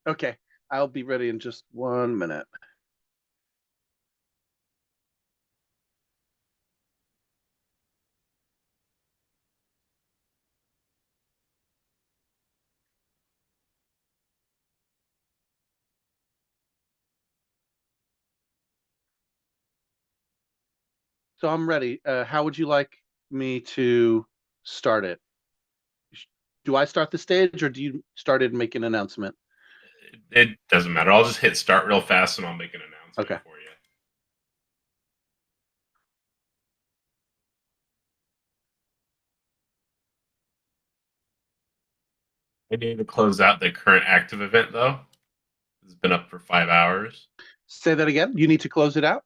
Okay, I'll be ready in just 1 minute. So I'm ready. How would you like me to start it? Do I start the stage or do you start it and make an announcement? It doesn't matter. I'll just hit start real fast and I'll make an announcement Okay. for you. I need to close out the current active event though. It's been up for 5 hours. Say that again. You need to close it out?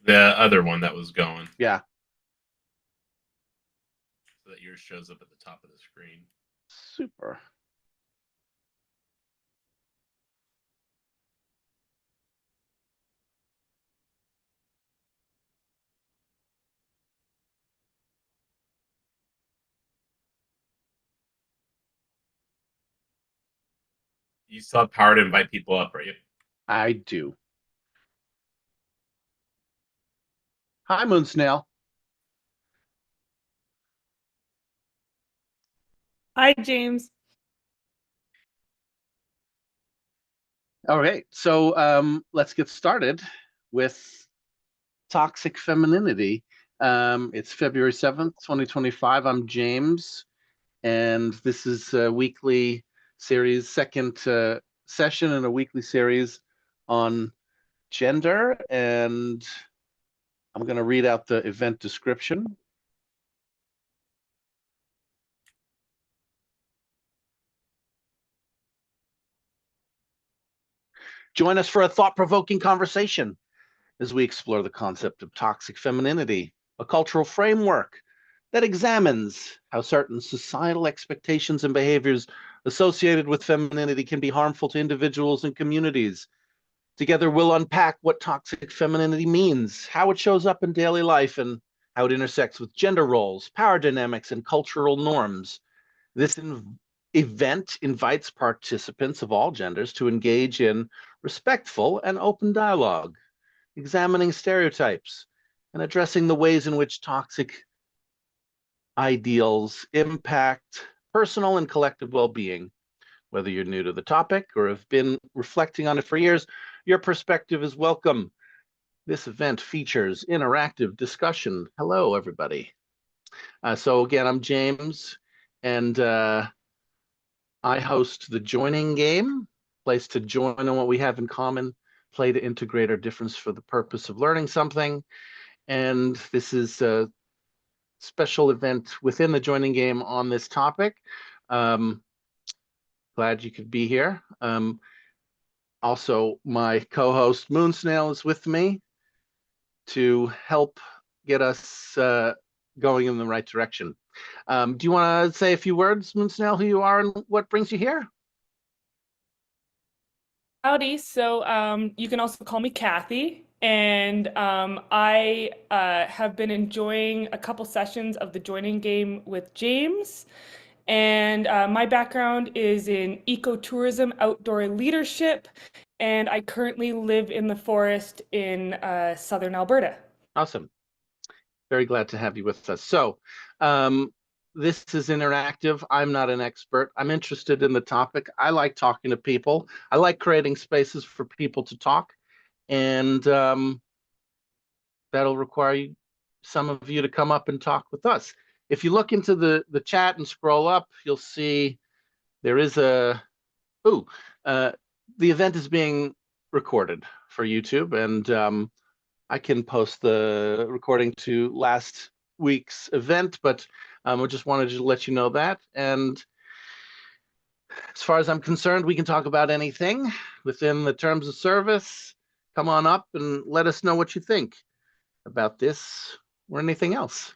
The other one that was going, Yeah. so that yours shows up at the top of the screen. Super. You still have power to invite people up, right? I do. Hi, Moon Snail. Hi, James. All right. So let's get started with toxic femininity. It's February 7th, 2025. I'm James, and this is a weekly series, second session in a weekly series on gender. And I'm going to read out the event description. Join us for a thought-provoking conversation as we explore the concept of toxic femininity, a cultural framework that examines how certain societal expectations and behaviors associated with femininity can be harmful to individuals and communities. Together, we'll unpack what toxic femininity means, how it shows up in daily life, and how it intersects with gender roles, power dynamics, and cultural norms. This event invites participants of all genders to engage in respectful and open dialogue, examining stereotypes and addressing the ways in which toxic ideals impact personal and collective well-being. Whether you're new to the topic or have been reflecting on it for years, your perspective is welcome. This event features interactive discussion. Hello, everybody. So again, I'm James, and I host the joining game, place to join on what we have in common, play to integrate our difference for the purpose of learning something. And this is a special event within the joining game on this topic. Um, Glad you could be here. Also, my co-host Moon Snail is with me to help get us going in the right direction. Do you want to say a few words, Moon Snail, who you are and what brings you here? Howdy. So, you can also call me Kathy. And I have been enjoying a couple sessions of the joining game with James. And my background is in ecotourism, outdoor leadership, and I currently live in the forest in southern Alberta. Awesome. Very glad to have you with us. So, um, this is interactive. I'm not an expert. I'm interested in the topic. I like talking to people. I like creating spaces for people to talk, and that'll require some of you to come up and talk with us. If you look into the chat and scroll up, you'll see there is a ooh, uh, the event is being recorded for YouTube, and I can post the recording to last week's event, but I just wanted to let you know that. And as far as I'm concerned, we can talk about anything within the terms of service. Come on up and let us know what you think about this or anything else.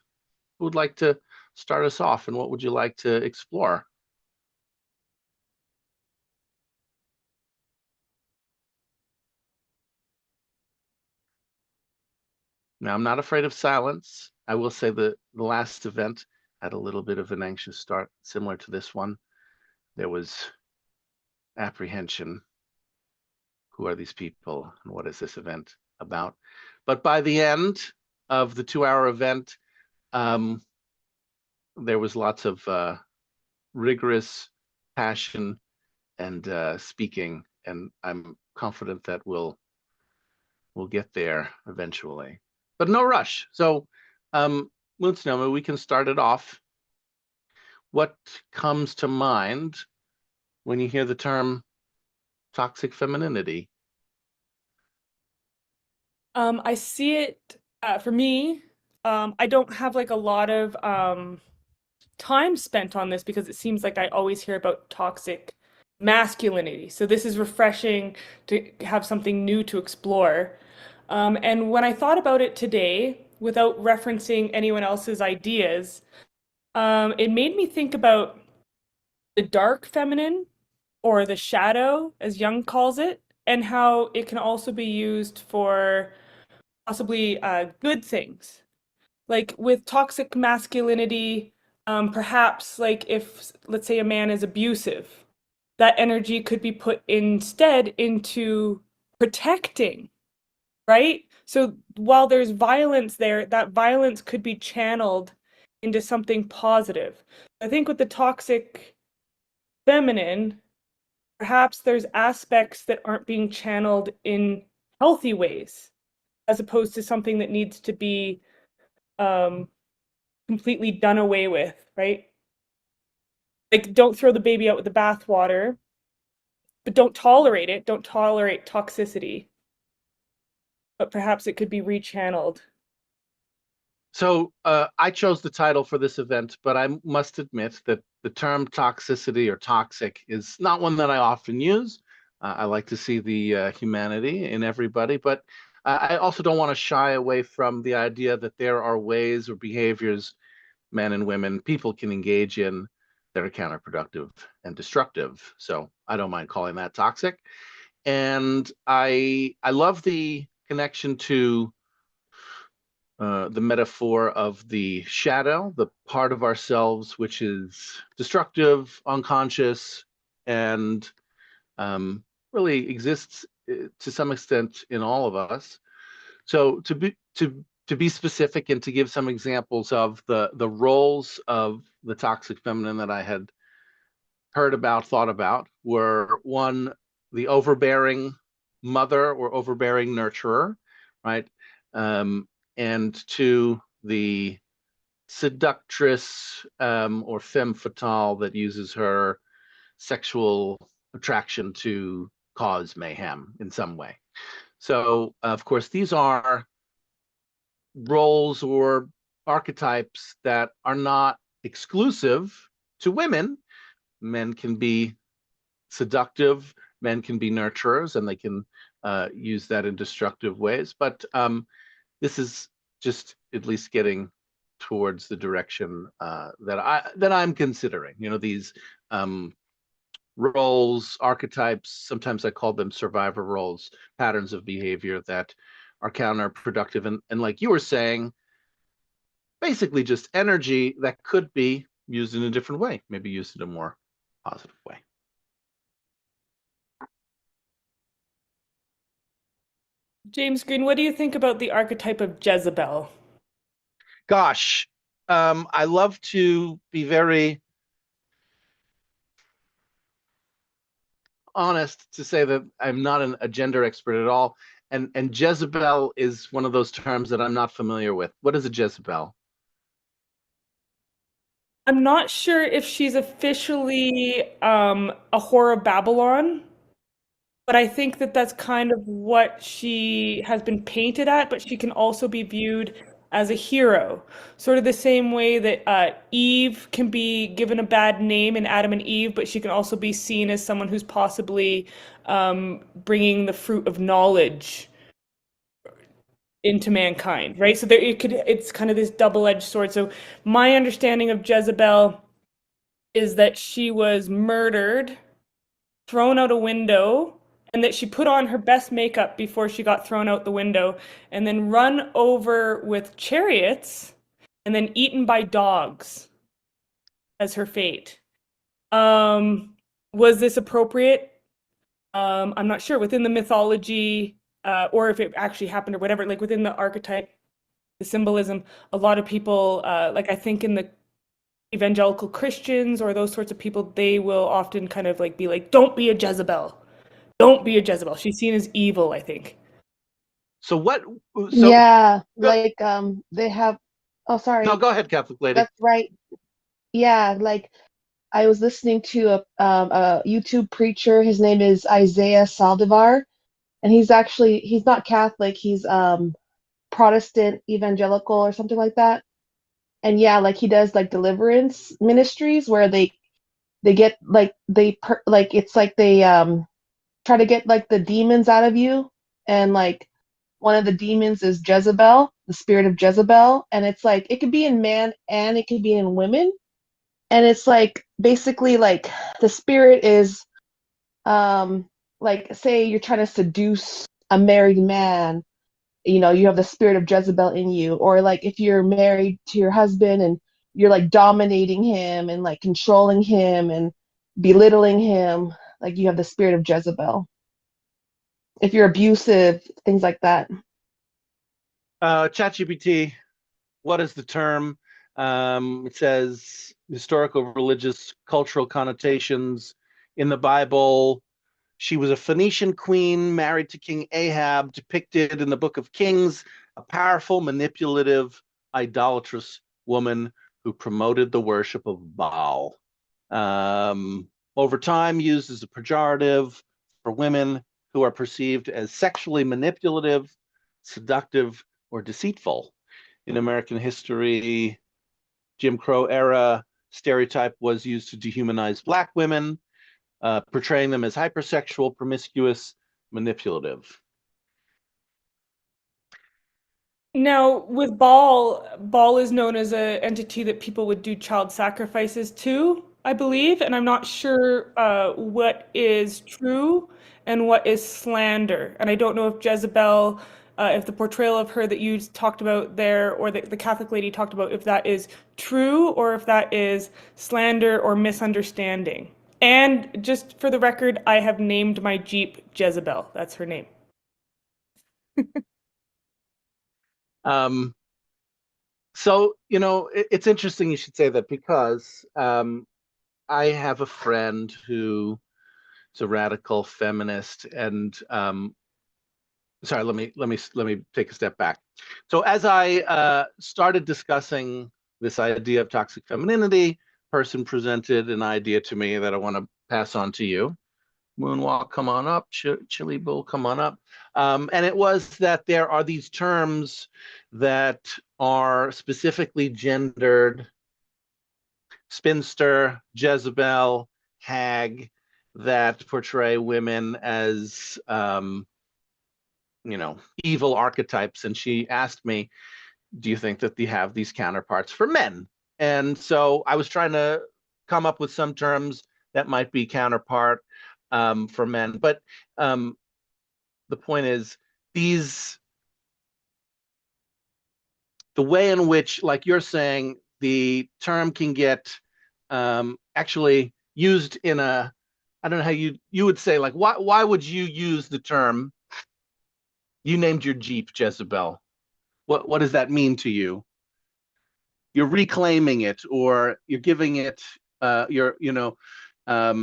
Who would like to start us off, and what would you like to explore? Now, I'm not afraid of silence. I will say that the last event had a little bit of an anxious start, similar to this one. There was apprehension. Who are these people and what is this event about? But by the end of the 2-hour event, there was lots of rigorous passion and speaking, and I'm confident that we'll get there eventually, but no rush. So, Moonsnoma, we can start it off. What comes to mind when you hear the term toxic femininity? I see it for me. I don't have like a lot of time spent on this because it seems like I always hear about toxic masculinity. So this is refreshing to have something new to explore. And when I thought about it today, without referencing anyone else's ideas, it made me think about the dark feminine or the shadow, as Jung calls it, and how it can also be used for possibly good things. Like with toxic masculinity, perhaps like if, let's say, a man is abusive, that energy could be put instead into protecting, right? So while there's violence there, that violence could be channeled into something positive. I think with the toxic feminine, perhaps there's aspects that aren't being channeled in healthy ways, as opposed to something that needs to be completely done away with, right? Like, don't throw the baby out with the bathwater, but don't tolerate it. Don't tolerate toxicity. But perhaps it could be rechanneled. So I chose the title for this event, but I must admit that the term toxicity or toxic is not one that I often use. I like to see the humanity in everybody, but I also don't want to shy away from the idea that there are ways or behaviors men and women, people can engage in that are counterproductive and destructive. So I don't mind calling that toxic. And I love the connection to the metaphor of the shadow, the part of ourselves which is destructive, unconscious, and really exists to some extent in all of us. So to be specific and to give some examples of the roles of the toxic feminine that I had heard about, thought about, were one, the overbearing mother or overbearing nurturer, right? And two, the seductress or femme fatale that uses her sexual attraction to cause mayhem in some way. So, of course, these are roles or archetypes that are not exclusive to women. Men can be seductive, men can be nurturers, and they can use that in destructive ways. But this is just at least getting towards the direction that I'm considering. You know, these roles, archetypes. Sometimes I call them survivor roles, patterns of behavior that are counterproductive, and like you were saying, basically just energy that could be used in a different way, maybe used in a more positive way. James Green, what do you think about the archetype of Jezebel? Gosh, I love to be very honest to say that I'm not a gender expert at all. And Jezebel is one of those terms that I'm not familiar with. What is a Jezebel? I'm not sure if she's officially a whore of Babylon, but I think that that's kind of what she has been painted at, but she can also be viewed as a hero. Sort of the same way that Eve can be given a bad name in Adam and Eve, but she can also be seen as someone who's possibly bringing the fruit of knowledge into mankind, right? So it's kind of this double-edged sword. So my understanding of Jezebel is that she was murdered, thrown out a window, and that she put on her best makeup before she got thrown out the window, and then run over with chariots, and then eaten by dogs as her fate. Was this appropriate? I'm not sure, within the mythology, or if it actually happened or whatever, like within the archetype, the symbolism, a lot of people, like I think in the evangelical Christians or those sorts of people, they will often kind of like be like, don't be a Jezebel. Don't be a Jezebel. She's seen as evil, I think. So what? So Yeah, go, like they have, oh no, sorry, go ahead, Catholic lady. that's right. Yeah, like I was listening to a YouTube preacher. His name is Isaiah Saldivar, and he's not Catholic. He's Protestant evangelical or something like that. And yeah, like he does like deliverance ministries where they get like like it's like they try to get like the demons out of you, and like one of the demons is Jezebel, the spirit of Jezebel, and it's like it could be in man and it could be in women, and it's like basically like the spirit is like say you're trying to seduce a married man, you know, you have the spirit of Jezebel in you, or like if you're married to your husband and you're like dominating him and like controlling him and belittling him, like you have the spirit of Jezebel. If you're abusive, things like that. ChatGPT, what is the term? It says historical, religious, cultural connotations in the Bible. She was a Phoenician queen married to King Ahab, depicted in the Book of Kings, a powerful, manipulative, idolatrous woman who promoted the worship of Baal. Over time, used as a pejorative for women who are perceived as sexually manipulative, seductive, or deceitful. In American history, Jim Crow era stereotype was used to dehumanize Black women, portraying them as hypersexual, promiscuous, manipulative. Now, with Baal is known as an entity that people would do child sacrifices to, I believe, and I'm not sure what is true and what is slander. And I don't know if Jezebel, if the portrayal of her that you talked about there, or the Catholic lady talked about, if that is true or if that is slander or misunderstanding. And just for the record, I have named my Jeep Jezebel. That's her name. So, you know, it's interesting you should say that, because I have a friend who is a radical feminist, and sorry, let me take a step back. So as I started discussing this idea of toxic femininity, person presented an idea to me that I want to pass on to you. Moonwalk, come on up. Chili Bull, come on up. And it was that there are these terms that are specifically gendered: spinster, Jezebel, hag, that portray women as you know, evil archetypes. And she asked me, do you think that they have these counterparts for men? And so I was trying to come up with some terms that might be counterpart for men. But the point is, the way in which, like you're saying, the term can get actually used in a, I don't know how you would say, like, why would you use the term, you named your Jeep Jezebel? What does that mean to you? You're reclaiming it, or you're giving it you're, you know, I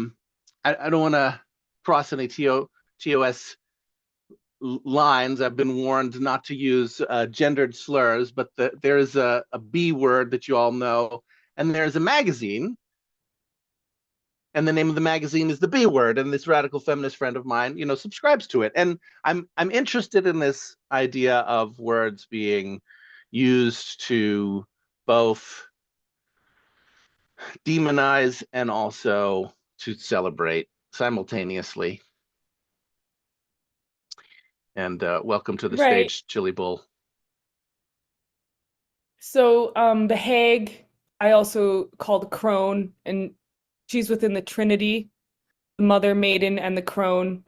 don't want to cross any TOS lines. I've been warned not to use gendered slurs, but there is a B word that you all know, and there's a magazine, and the name of the magazine is the B word, and this radical feminist friend of mine, you know, subscribes to it. And I'm interested in this idea of words being used to both demonize and also to celebrate simultaneously. And welcome to the Right. stage, Chili Bull. So the hag, I also call the crone, and she's within the Trinity, the mother maiden and the crone.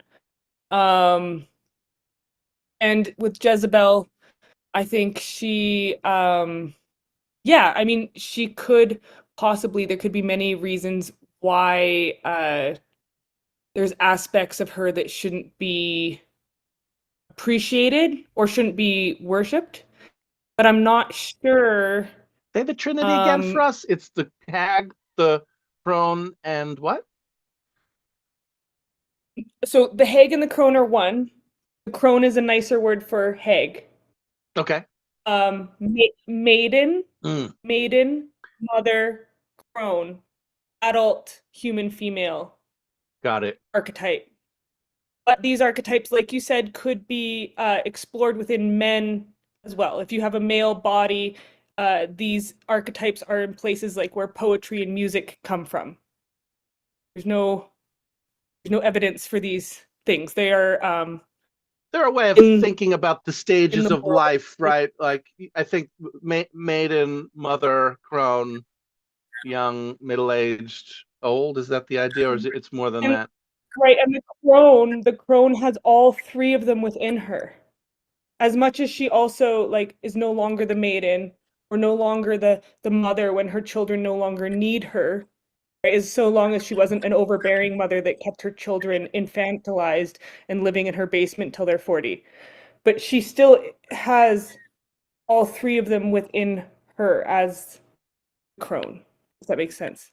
And with Jezebel, I think she, yeah, I mean, she could possibly, there could be many reasons why there's aspects of her that shouldn't be appreciated or shouldn't be worshipped. But I'm not sure. Say the Trinity again for us. It's the hag, the crone, and what? So the hag and the crone are one. The crone is a nicer word for hag. Okay. Maiden, Mm. maiden, mother, crone, adult, human, female. Got it. Archetype. But these archetypes, like you said, could be explored within men as well. If you have a male body, these archetypes are in places like where poetry and music come from. There's no evidence for these things. They're a way of thinking about the stages of life, right? Like I think maiden, mother, crone, young, middle-aged, old. Is that the idea, or is it's more than that? Right, and the crone has all three of them within her. As much as she also like is no longer the maiden or no longer the mother when her children no longer need her, right, is so long as she wasn't an overbearing mother that kept her children infantilized and living in her basement till they're 40. But she still has all three of them within her as crone. Does that make sense?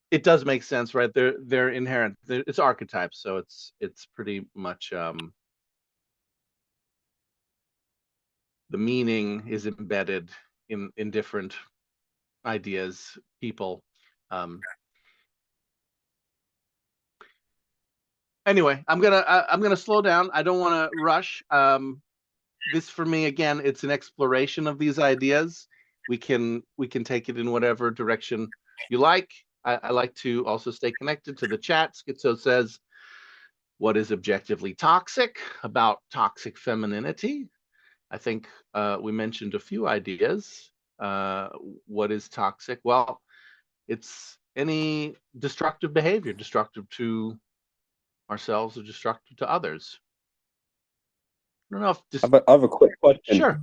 It does make sense, right? They're inherent. It's archetypes, so it's pretty much the meaning is embedded in different ideas, people. Anyway, I'm gonna slow down. I don't want to rush. This for me again, it's an exploration of these ideas. We can take it in whatever direction you like. I like to also stay connected to the chat. Schizo says, what is objectively toxic about toxic femininity? I think we mentioned a few ideas. What is toxic? Well, it's any destructive behavior, destructive to ourselves or destructive to others. I don't know if I have a quick question. Sure.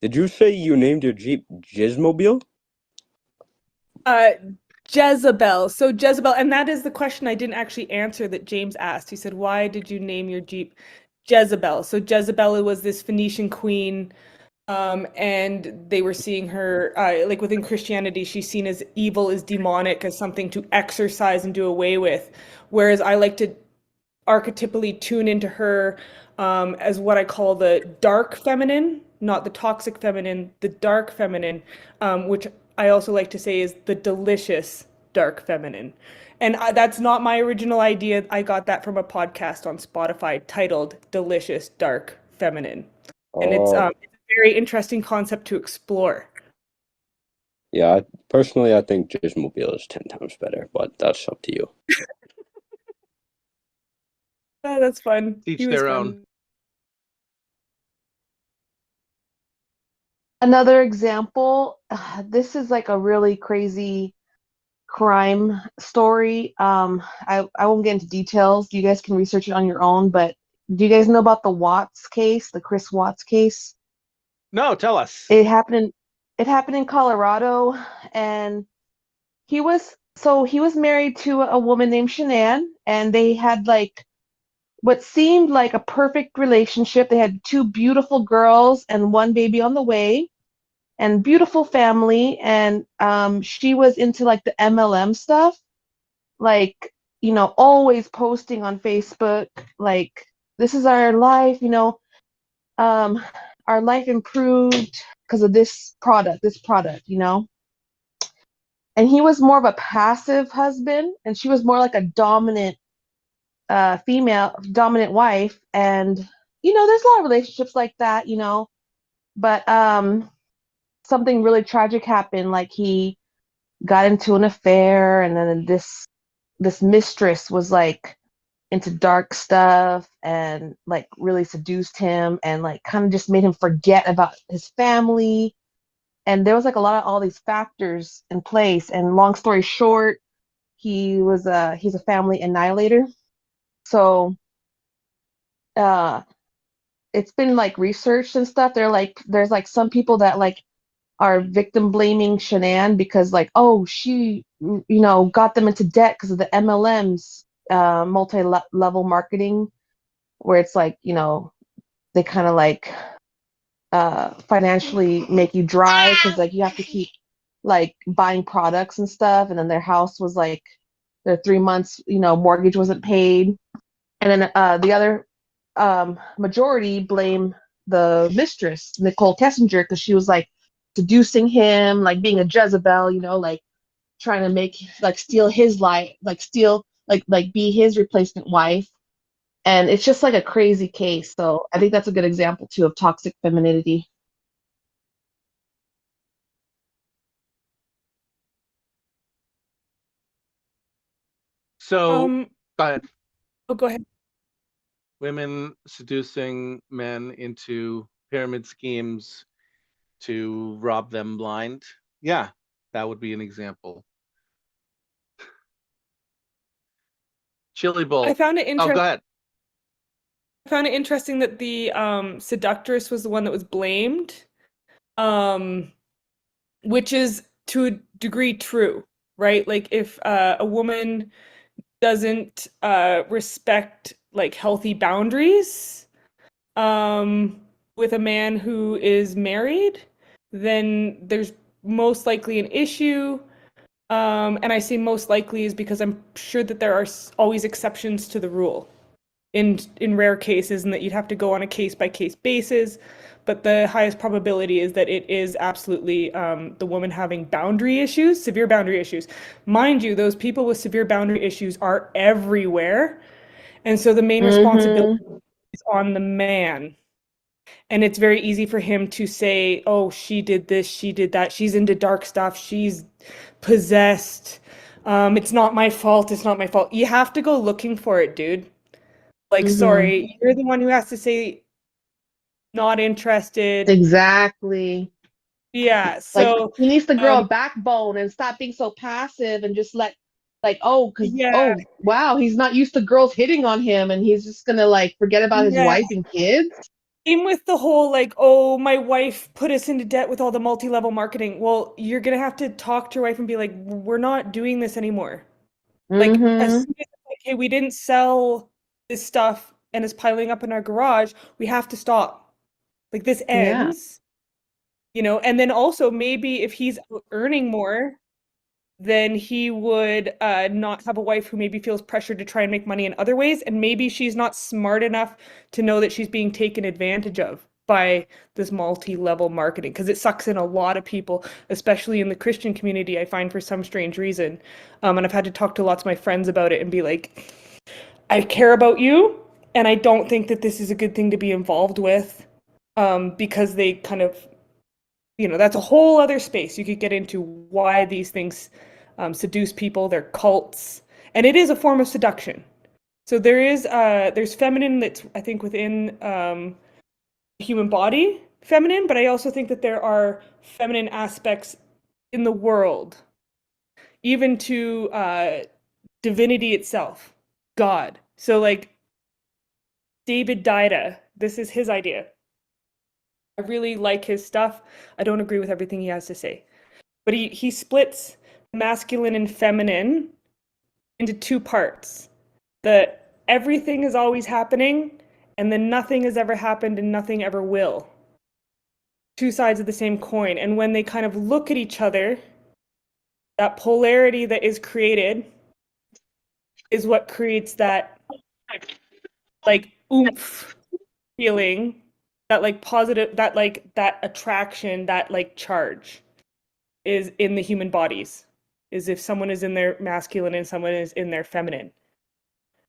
Did you say you named your Jeep Jizzmobile? Jezebel. So Jezebel, and that is the question I didn't actually answer that James asked. He said, why did you name your Jeep Jezebel? So Jezebel was this Phoenician queen, and they were seeing her, like within Christianity, she's seen as evil, as demonic, as something to exorcise and do away with. Whereas I like to archetypally tune into her as what I call the dark feminine, not the toxic feminine, the dark feminine, which I also like to say is the delicious dark feminine. And that's not my original idea. I got that from a podcast on Spotify titled Delicious Dark Feminine. And it's a very interesting concept to explore. Yeah, personally, I think Jizzmobile is 10 times better, but that's up to you. Oh, that's fun. Each He was their fun. own. Another example, this is like a really crazy crime story. I won't get into details. You guys can research it on your own, but do you guys know about the Watts case, the Chris Watts case? No, tell us. It happened in Colorado, and he was married to a woman named Shanann, and they had like what seemed like a perfect relationship. They had two beautiful girls and one baby on the way, and beautiful family. And she was into like the MLM stuff, like, you know, always posting on Facebook, like, this is our life, you know, our life improved because of this product, you know. And he was more of a passive husband, and she was more like a dominant dominant wife. And, you know, there's a lot of relationships like that, you know, but something really tragic happened. Like, he got into an affair, and then this mistress was like into dark stuff and like really seduced him and like kind of just made him forget about his family. And there was like a lot of all these factors in place. And long story short, he's a family annihilator. So it's been like researched and stuff. There's like some people that like are victim blaming Shanann because like, oh, she, got them into debt because of the MLMs, multi-level marketing, where it's like, they kind of like financially make you dry because like you have to keep like buying products and stuff, and then their house was like their 3 months mortgage wasn't paid, and then the other majority blame the mistress Nicole Kessinger because she was like seducing him, like being a Jezebel, like trying to make like steal his life, like steal like be his replacement wife. And it's just like a crazy case. So I think that's a good example too of toxic femininity. So go ahead. Oh, go ahead. Women seducing men into pyramid schemes to rob them blind. Yeah, that would be an example. Chili bowl. I found it Oh, interesting. go ahead. I found it interesting that the seductress was the one that was blamed, which is to a degree true, right? Like if a woman doesn't respect like healthy boundaries with a man who is married, then there's most likely an issue. And I say most likely is because I'm sure that there are always exceptions to the rule in rare cases, and that you'd have to go on a case by case basis. But the highest probability is that it is absolutely the woman having boundary issues, severe boundary issues. Mind you, those people with severe boundary issues are everywhere. And so the main responsibility is on the man. And it's very easy for him to say, oh, she did this, she did that, she's into dark stuff, she's possessed. It's not my fault, it's not my fault. You have to go looking for it, dude. Like, sorry, you're the one who has to say not interested. Exactly. Yeah, so like he needs to grow a backbone and stop being so passive and just let oh wow, he's not used to girls hitting on him and he's just gonna like forget about his wife and kids. Same with the whole like, oh, my wife put us into debt with all the multi-level marketing. Well, you're gonna have to talk to your wife and be like, we're not doing this anymore. Like, as soon as like, hey, we didn't sell this stuff and it's piling up in our garage, we have to stop. Like, this ends, and then also maybe if he's earning more, then he would not have a wife who maybe feels pressured to try and make money in other ways. And maybe she's not smart enough to know that she's being taken advantage of by this multi-level marketing, because it sucks in a lot of people, especially in the Christian community, I find, for some strange reason. And I've had to talk to lots of my friends about it and be like, I care about you, and I don't think that this is a good thing to be involved with, because they kind of, that's a whole other space. You could get into why these things seduce people, they're cults, and it is a form of seduction. So there's feminine that's, I think, within human body feminine, but I also think that there are feminine aspects in the world, even to divinity itself, God. So like David Dida, this is his idea. I really like his stuff. I don't agree with everything he has to say, but he splits masculine and feminine into two parts. That everything is always happening, and then nothing has ever happened and nothing ever will. Two sides of the same coin. And when they kind of look at each other, that polarity that is created is what creates that like oomph feeling, that like positive, that like that attraction, that like charge is in the human bodies, is if someone is in their masculine and someone is in their feminine.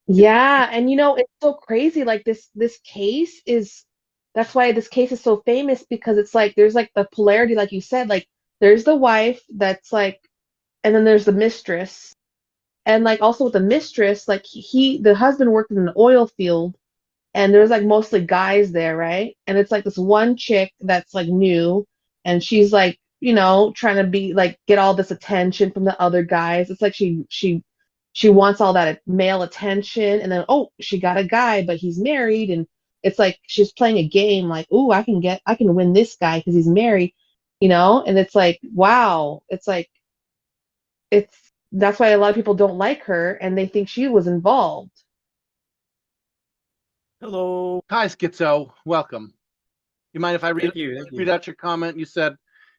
Yeah, and it's so crazy. Like this case is, that's why this case is so famous, because it's like there's like the polarity, like you said, like there's the wife that's like, and then there's the mistress. And like also with the mistress, like the husband worked in an oil field, and there's like mostly guys there, right? And it's like this one chick that's like new, and she's like, trying to be like get all this attention from the other guys. It's like she wants all that male attention, and then she got a guy, but he's married, and it's like she's playing a game like, I can win this guy because he's married. And it's like, wow, that's why a lot of people don't like her and they think she was involved. Hello. Hi, Schizo. Welcome. You mind if I Thank you. read out your comment? You said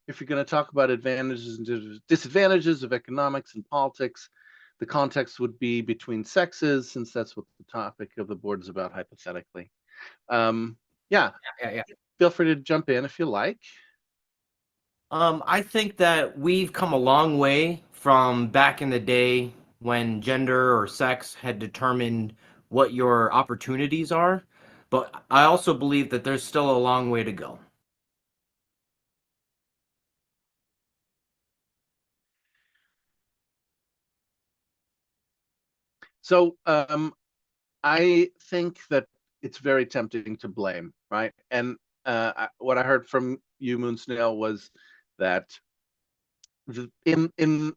if you're going to talk about advantages and disadvantages of economics and politics, the context would be between sexes, since that's what the topic of the board is about, hypothetically. Yeah, Yeah. feel free to jump in if you like. I think that we've come a long way from back in the day when gender or sex had determined what your opportunities are, but I also believe that there's still a long way to go. So I think that it's very tempting to blame, right? And what I heard from you, Moonsnail, was that in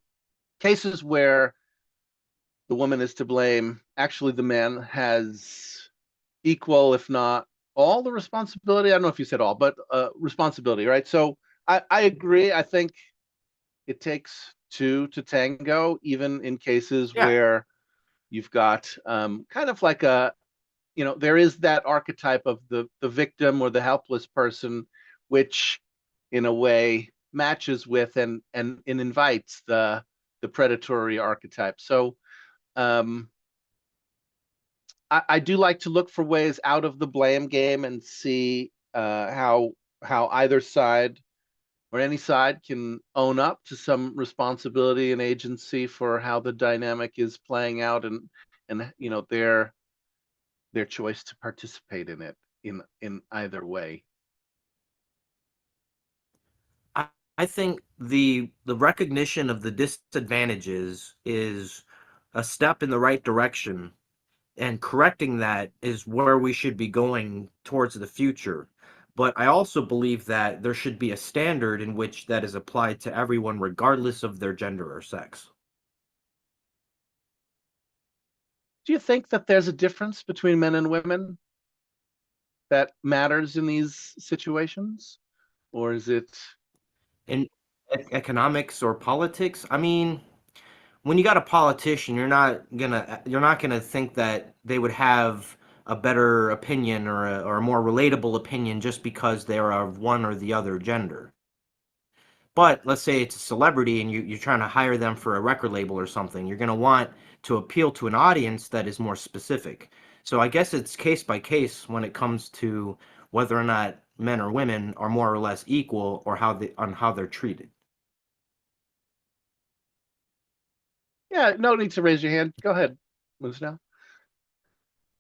cases where the woman is to blame, actually the man has equal, if not all, the responsibility. I don't know if you said all, but responsibility, right? So I agree. I think it takes two to tango, even in cases Yeah. where you've got kind of like there is that archetype of the victim or the helpless person, which in a way matches with and invites the predatory archetype. So I do like to look for ways out of the blame game and see how either side or any side can own up to some responsibility and agency for how the dynamic is playing out, and their choice to participate in it in either way. I think the recognition of the disadvantages is a step in the right direction, and correcting that is where we should be going towards the future. But I also believe that there should be a standard in which that is applied to everyone, regardless of their gender or sex. Do you think that there's a difference between men and women that matters in these situations, or is it? In economics or politics, I mean, when you got a politician, you're not gonna think that they would have a better opinion or a more relatable opinion just because they're of one or the other gender. But let's say it's a celebrity and you're trying to hire them for a record label or something, you're gonna want to appeal to an audience that is more specific. So I guess it's case by case when it comes to whether or not men or women are more or less equal, or how they're treated. Yeah, no need to raise your hand. Go ahead, Moose now.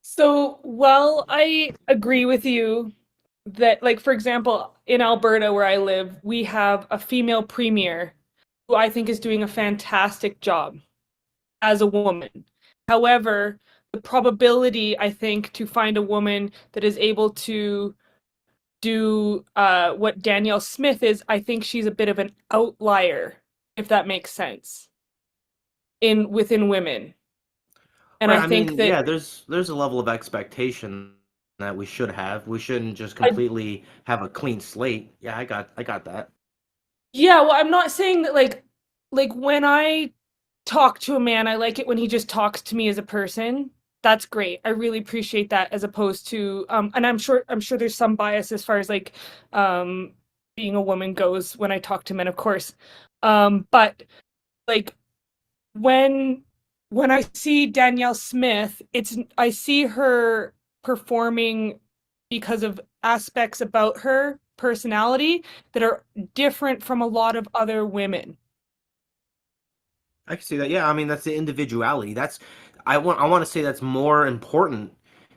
So, well, I agree with you that, like, for example, in Alberta, where I live, we have a female premier who I think is doing a fantastic job as a woman. However, the probability, I think, to find a woman that is able to do what Danielle Smith is, I think she's a bit of an outlier, if that makes sense, within women. And Right, I I think mean, that yeah, there's a level of expectation that we should have. We shouldn't just completely have a clean slate. Yeah, I got that. yeah, well, I'm not saying that like when I talk to a man, I like it when he just talks to me as a person. That's great. I really appreciate that, as opposed to and I'm sure there's some bias as far as like being a woman goes when I talk to men, of course. But like when I see Danielle Smith, I see her performing because of aspects about her personality that are different from a lot of other women. I can see that. Yeah, I mean that's the individuality. I want to say that's more important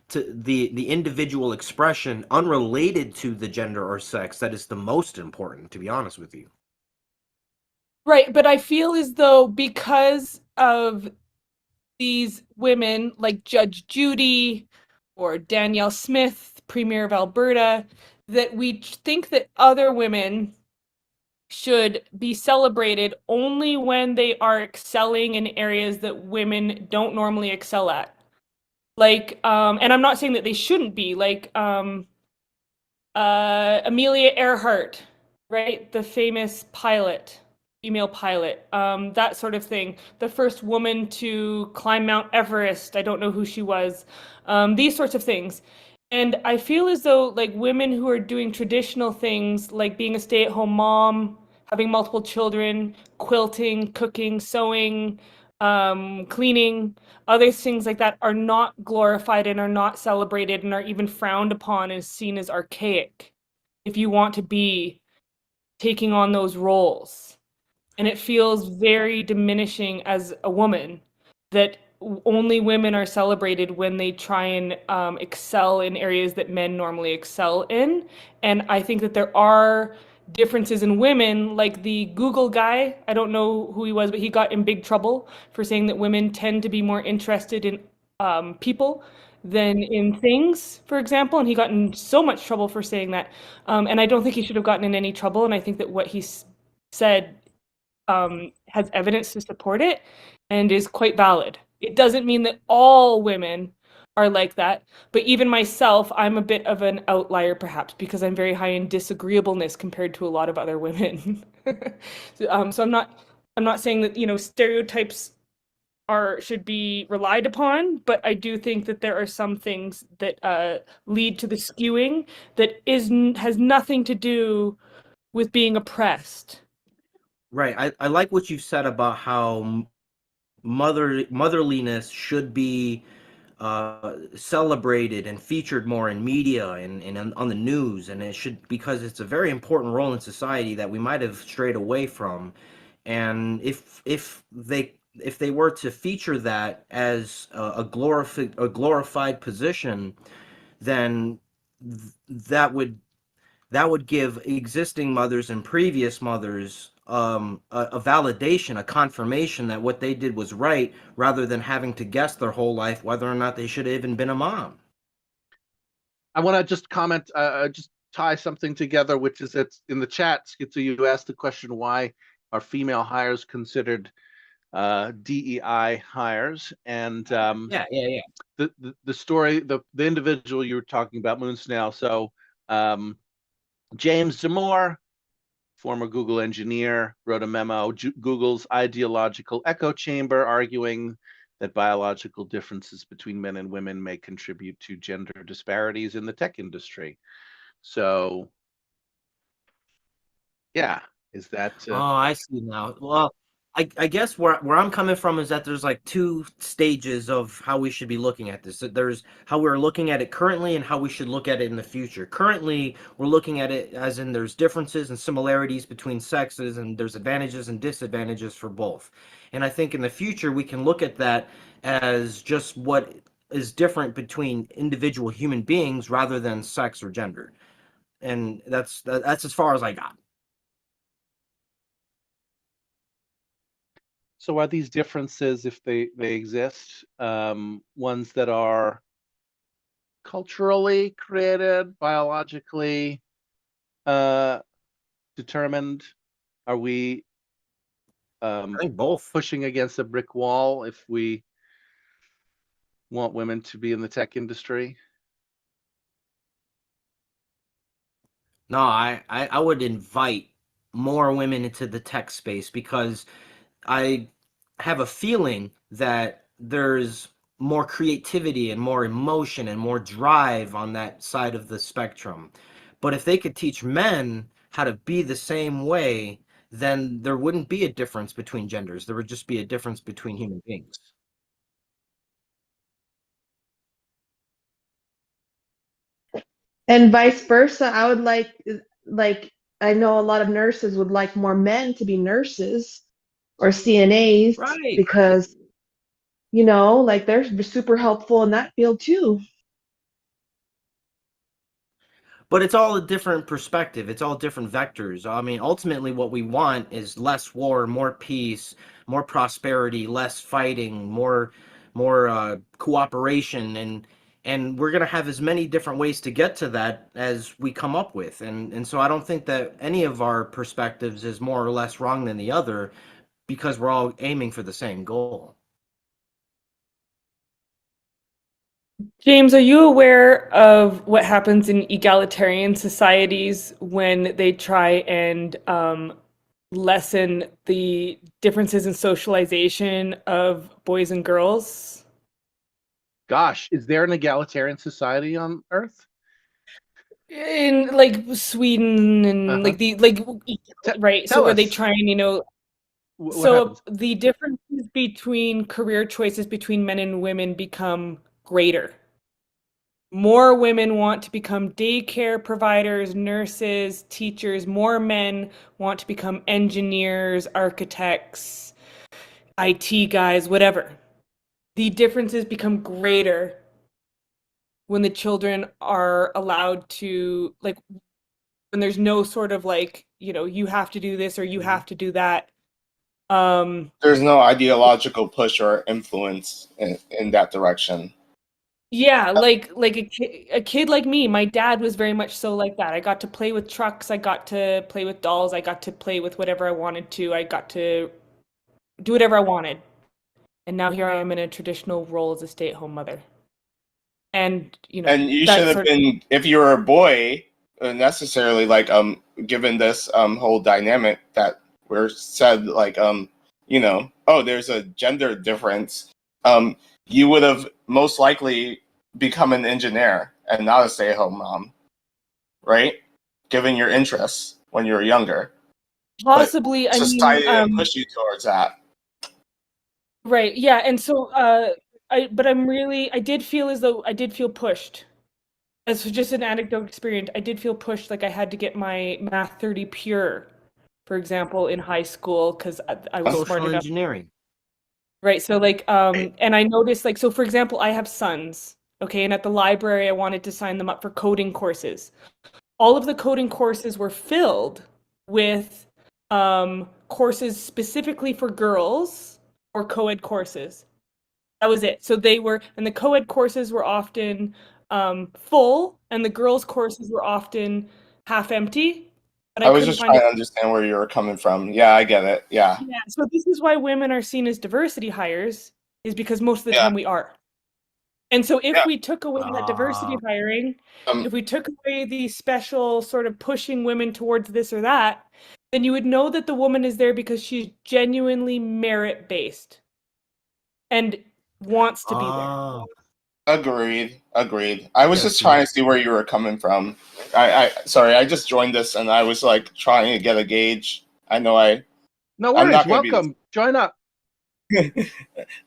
to the individual expression unrelated to the gender or sex. That is the most important, to be honest with you. Right, but I feel as though because of these women like Judge Judy or Danielle Smith, Premier of Alberta, that we think that other women should be celebrated only when they are excelling in areas that women don't normally excel at. Like, and I'm not saying that they shouldn't be, like Amelia Earhart right? The famous pilot, female pilot, that sort of thing. The first woman to climb Mount Everest, I don't know who she was, these sorts of things. And I feel as though like women who are doing traditional things like being a stay-at-home mom, having multiple children, quilting, cooking, sewing, cleaning, other things like that are not glorified and are not celebrated and are even frowned upon and seen as archaic if you want to be taking on those roles. And it feels very diminishing as a woman that only women are celebrated when they try and excel in areas that men normally excel in. And I think that there are differences in women, like the Google guy. I don't know who he was, but he got in big trouble for saying that women tend to be more interested in people than in things, for example. And he got in so much trouble for saying that. And I don't think he should have gotten in any trouble. And I think that what he said has evidence to support it and is quite valid. It doesn't mean that all women are like that, but even myself, I'm a bit of an outlier perhaps because I'm very high in disagreeableness compared to a lot of other women. So I'm not saying that, you know, stereotypes should be relied upon, but I do think that there are some things that lead to the skewing that has nothing to do with being oppressed. Right. I like what you said about how motherliness should be celebrated and featured more in media and on the news, and it should, because it's a very important role in society that we might have strayed away from. And if they were to feature that as a glorified position, then that would give existing mothers and previous mothers a validation, a confirmation that what they did was right, rather than having to guess their whole life whether or not they should have even been a mom. I want to just comment, just tie something together, which is that in the chat, Schizo, you asked the question, why are female hires considered DEI hires? And Yeah. the story, the individual you were talking about, Moonsnail. So James Damore, former Google engineer, wrote a memo, Google's ideological echo chamber, arguing that biological differences between men and women may contribute to gender disparities in the tech industry. So, yeah, is that? Oh, I see now. Well, I guess where I'm coming from is that there's like two stages of how we should be looking at this. There's how we're looking at it currently and how we should look at it in the future. Currently, we're looking at it as in there's differences and similarities between sexes, and there's advantages and disadvantages for both. And I think in the future we can look at that as just what is different between individual human beings rather than sex or gender. And that's as far as I got. So are these differences, if they exist, ones that are culturally created, biologically determined? Are we I think both. pushing against a brick wall if we want women to be in the tech industry? No, I would invite more women into the tech space because I have a feeling that there's more creativity and more emotion and more drive on that side of the spectrum. But if they could teach men how to be the same way, then there wouldn't be a difference between genders. There would just be a difference between human beings. And vice versa. I would like I know a lot of nurses would like more men to be nurses or CNAs Right. because, you know, like they're super helpful in that field too. But it's all a different perspective. It's all different vectors. I mean, ultimately, what we want is less war, more peace, more prosperity, less fighting, more cooperation, and we're gonna have as many different ways to get to that as we come up with. And so I don't think that any of our perspectives is more or less wrong than the other because we're all aiming for the same goal. James, are you aware of what happens in egalitarian societies when they try and lessen the differences in socialization of boys and girls? Gosh, is there an egalitarian society on Earth? In like Sweden and Uh-huh. like right, so Tell where they us. try and What so happens? the differences between career choices between men and women become greater. More women want to become daycare providers, nurses, teachers. More men want to become engineers, architects, IT guys, whatever. The differences become greater when the children are allowed to, like, when there's no sort of like, you have to do this or you have to do that. There's no ideological push or influence in that direction. Yeah, like a kid like me, my dad was very much so like that. I got to play with trucks, I got to play with dolls, I got to play with whatever I wanted to. I got to do whatever I wanted. And now here I am in a traditional role as a stay-at-home mother. And, And you should that have sort been, if you were a boy, necessarily like given this whole dynamic that we're said like oh, there's a gender difference. You would have most likely become an engineer and not a stay-at-home mom, right? Given your interests when you were younger. possibly, I mean, Society didn't push you towards that. right, yeah, and so I did feel as though I did feel pushed. As just an anecdote experience, I did feel pushed, like I had to get my Math 30 pure, for example, in high school because I was smart Social enough. engineering. Right. So like and I noticed like so for example, I have sons, okay, and at the library I wanted to sign them up for coding courses. All of the coding courses were filled with courses specifically for girls or co-ed courses. That was it. So they were, and the co-ed courses were often full and the girls courses were often half empty, but I I was couldn't just find trying it. to understand where you were coming from. Yeah, I get it. Yeah. Yeah, so this is why women are seen as diversity hires, is because most of the Yeah. time we are. And so if Yeah. we took away that diversity hiring, if we took away the special sort of pushing women towards this or that, then you would know that the woman is there because she's genuinely merit-based and wants to be there. Oh, Agreed. I was Yes, just trying to see where you were coming from. Sorry, I just joined this and I was like trying to get a gauge. I know No I'm worries. not gonna be Welcome. Join up.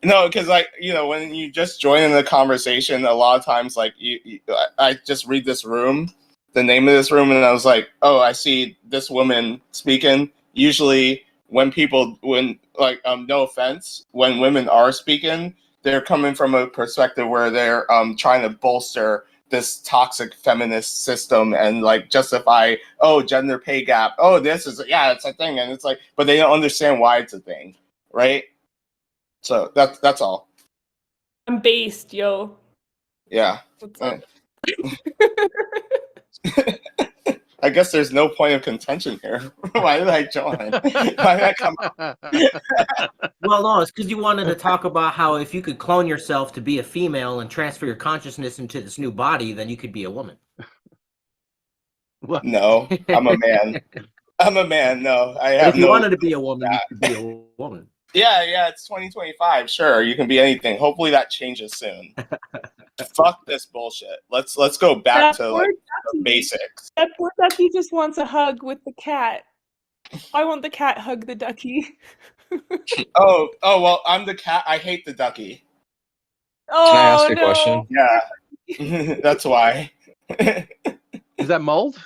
No, because like when you just join in the conversation, a lot of times like I just read this room, the name of this room, and I was like, oh, I see this woman speaking. Usually, when no offense, when women are speaking, they're coming from a perspective where they're trying to bolster this toxic feminist system and like justify, oh, gender pay gap, oh, this is it's a thing, and it's like, but they don't understand why it's a thing, right? So that's all. I'm based, yo. Yeah. What's up? I guess there's no point of contention here. Why did I join? Why did I come up? well, no, it's because you wanted to talk about how if you could clone yourself to be a female and transfer your consciousness into this new body, then you could be a woman. No, I'm a man. I'm a man. No, I have If you no. wanted to be a woman, you could be a woman. Yeah, it's 2025. Sure, you can be anything. Hopefully that changes soon. Fuck this bullshit. Let's go back to like the basics. That poor ducky just wants a hug with the cat. I want the cat hug the ducky. Oh well, I'm the cat. I hate the ducky. Oh, Can I ask a no. question? Yeah, that's why. Is that mold?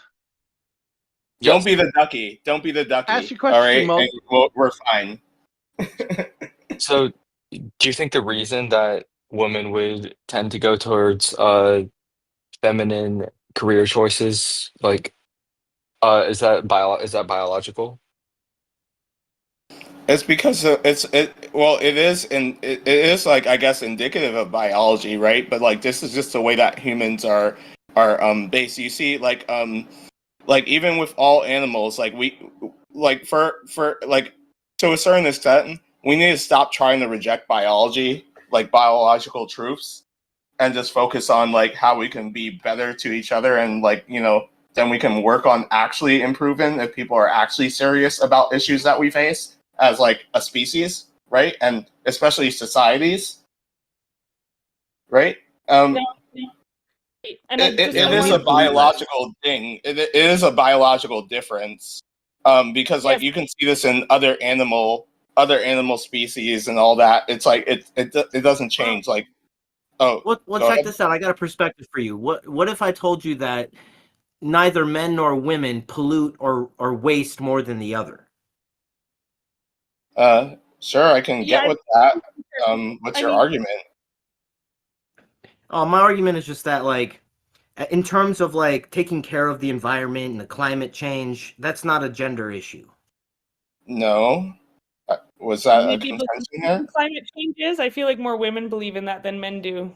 Don't be the ducky. Don't be the ducky. Ask your question, all right, Mo. and we're fine. So, do you think the reason that women would tend to go towards feminine career choices, like, is that biological? It's because it is it is like I guess indicative of biology, right? But like this is just the way that humans are based. You see, like even with all animals, like we like for like to a certain extent, we need to stop trying to reject biology, like biological truths, and just focus on like how we can be better to each other, and like, you know, then we can work on actually improving if people are actually serious about issues that we face as like a species, right? And especially societies, right? Yeah, yeah. And I It just I is want a to biological thing. It is a biological difference, because like Yes. you can see this in other animal species and all that. It's like it doesn't change. Like, oh, Well, go check ahead. this out. I got a perspective for you. What if I told you that neither men nor women pollute or waste more than the other? Sure, I can Yeah, get with that. What's I your mean, argument? Oh, my argument is just that, like, in terms of like taking care of the environment and the climate change, that's not a gender issue. No, was I that mean, a people contention think here? climate change is. I feel like more women believe in that than men do.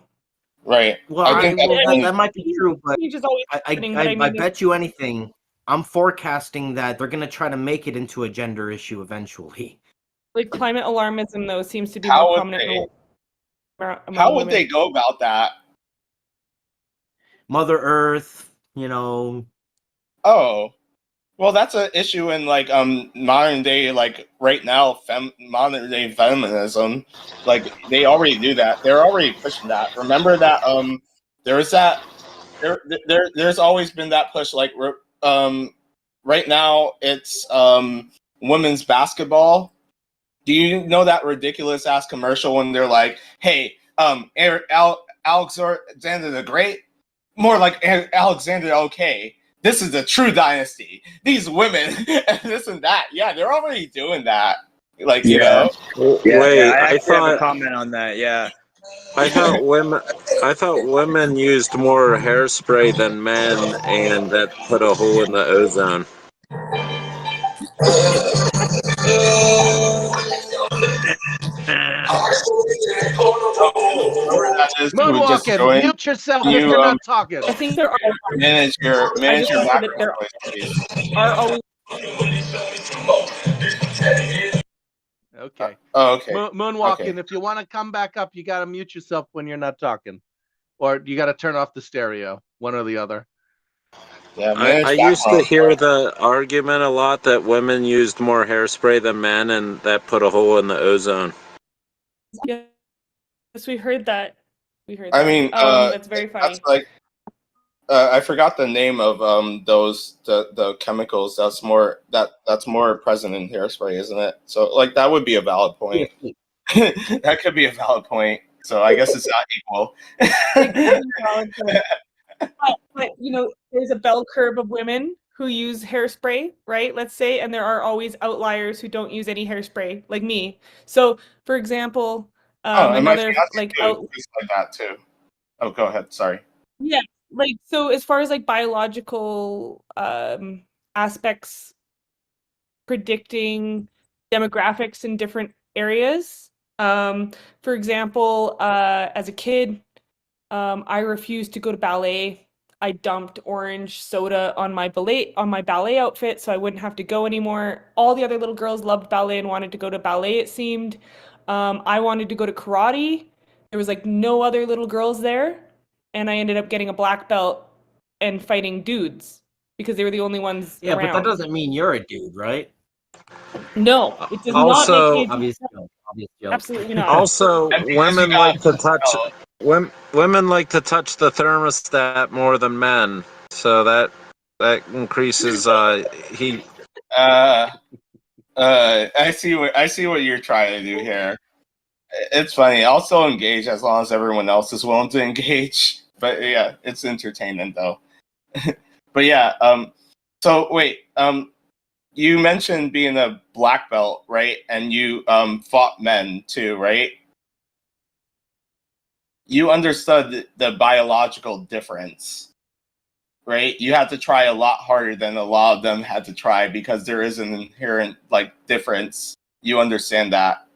Right. Well, I think that's I mean, that might be true, but change is always I happening. But I I mean, bet you anything, I'm forecasting that they're gonna try to make it into a gender issue eventually. like climate alarmism though seems to be more how would prominent they among how would they women. go about that? Mother Earth, you know. Oh, well, that's an issue in like modern day, like right now, modern day feminism. Like they already do that. They're already pushing that. Remember that there's that there's always been that push. Like right now it's women's basketball. Do you know that ridiculous ass commercial when they're like, "Hey, Alexander the Great, more like Alexander OK. This is a true dynasty. These women and this and that." Yeah, they're already doing that. Like, you know. Wait, I I actually have a thought comment on that. Yeah. I thought women used more hairspray than men, and that put a hole in the ozone. Whoever that is who just Moonwalking, joined, mute yourself can if you you're not talking. I think there are. manage your I just want to say that background there noise, please? are always. Okay. Oh, okay. Moonwalking, Okay. if you want to come back up, you got to mute yourself when you're not talking. Or you got to turn off the stereo, one or the other. Yeah, I used to hear the argument a lot that women used more hairspray than men, and that put a hole in the ozone. Yes, we heard that. We heard I that. mean, That's very funny. that's like I forgot the name of those the chemicals that's more present in hairspray, isn't it? So like that would be a valid point. That could be a valid point. So I guess it's not equal. It could be valid point. But you know, there's a bell curve of women who use hairspray, right? Let's say, and there are always outliers who don't use any hairspray, like me. So, for example, my and my mother fiance like too, is like that too. Oh, go ahead. Sorry. yeah, like so as far as like biological aspects predicting demographics in different areas. For example, as a kid, I refused to go to ballet. I dumped orange soda on my ballet outfit so I wouldn't have to go anymore. All the other little girls loved ballet and wanted to go to ballet, it seemed. I wanted to go to karate. There was like no other little girls there, and I ended up getting a black belt and fighting dudes because they were the only ones Yeah, around. but that doesn't mean you're a dude, right? No, it does not Also, make me Obvious joke. absolutely not. Also, And because women you got like to touch women like to touch the thermostat more than men, so that increases heat. I see what you're trying to do here. It's funny. I'll still engage as long as everyone else is willing to engage. But yeah, it's entertaining though. But yeah, so wait, you mentioned being a black belt, right? And you fought men too, right? You understood the biological difference, right? You had to try a lot harder than a lot of them had to try because there is an inherent like difference. You understand that,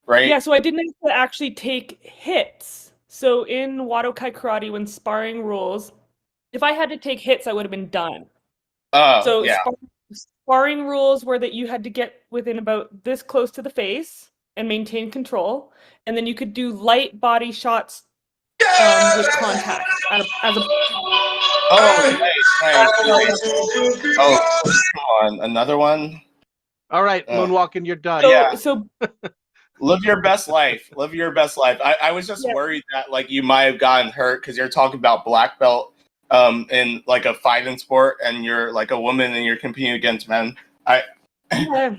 right? Yeah, so I didn't have to actually take hits. So in Wadokai Karate, when sparring rules, if I had to take hits, I would have been done. Oh, So yeah. sparring rules were that you had to get within about this close to the face and maintain control, and then you could do light body shots with contact as a Oh, nice. Oh, come on, another one. All right, Oh. Moonwalking, you're done. so Live your best life. Live your best life. I was just Yeah. worried that like you might have gotten hurt because you're talking about black belt in like a fighting sport, and you're like a woman and you're competing against men. yeah,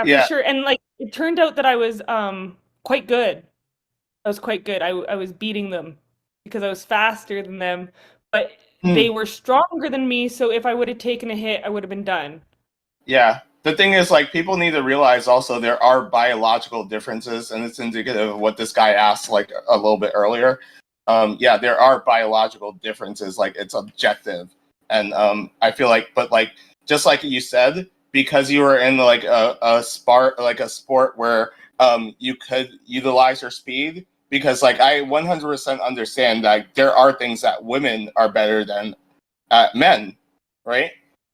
Yeah. for sure. And like it turned out that I was quite good. I was quite good. I was beating them because I was faster than them, but they were stronger than me. So if I would have taken a hit, I would have been done. Yeah. The thing is, like, people need to realize also there are biological differences, and it's indicative of what this guy asked like a little bit earlier. Yeah, there are biological differences, like it's objective, and I feel like, but like just like you said, because you were in like a sport where you could utilize your speed, because like I 100% understand that there are things that women are better than men, right?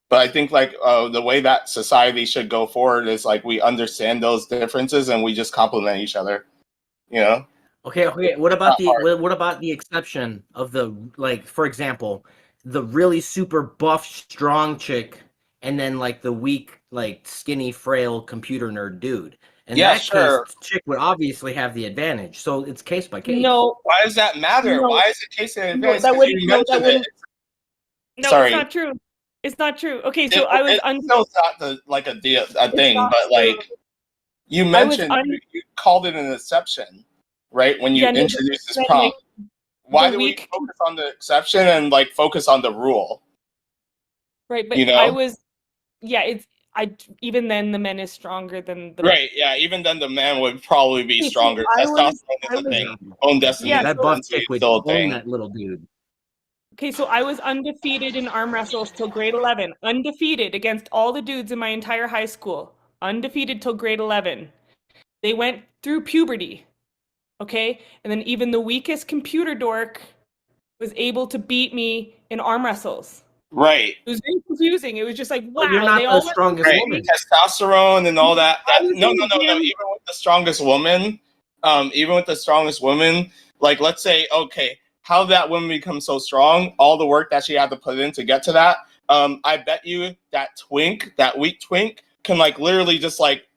But I think like the way that society should go forward is like we understand those differences and we just complement each other. You know? Okay. What about the exception of the, like, for example, the really super buff, strong chick, and then like the weak, like skinny, frail computer nerd dude? In Yeah, that sure. case, chick would obviously have the advantage. So it's case by case. No, Why does that matter? No. Why is it case in no, advance? that 'Cause wouldn't. you No, that mentioned wouldn't. it. No, Sorry. it's not true. It's not true. Okay, so I was It's still not a thing, not but like you I was mentioned, you called it an exception, right? When you Yeah, no, but introduced this then, prompt. like, Why the do we weak- focus on the exception and like focus on the rule? right, but You know? I was. Yeah, even then the men is stronger than the Right, yeah, even then the man would probably be Okay, so stronger. I Testosterone was- is I a was- thing. Own destiny Yeah, is that buff potentially chick would still a own thing. that little dude. Okay, so I was undefeated in arm wrestles till grade 11. Undefeated against all the dudes in my entire high school. Undefeated till grade 11. They went through puberty. Okay? And then even the weakest computer dork was able to beat me in arm wrestles. Right. It was very confusing. It was just like, wow, But you're not they the all went strongest Right. woman. Testosterone and all that. I was No. in the Even gym. with the strongest woman, like let's say, okay, how did that woman become so strong? All the work that she had to put in to get to that. I bet you that weak twink, can like literally just like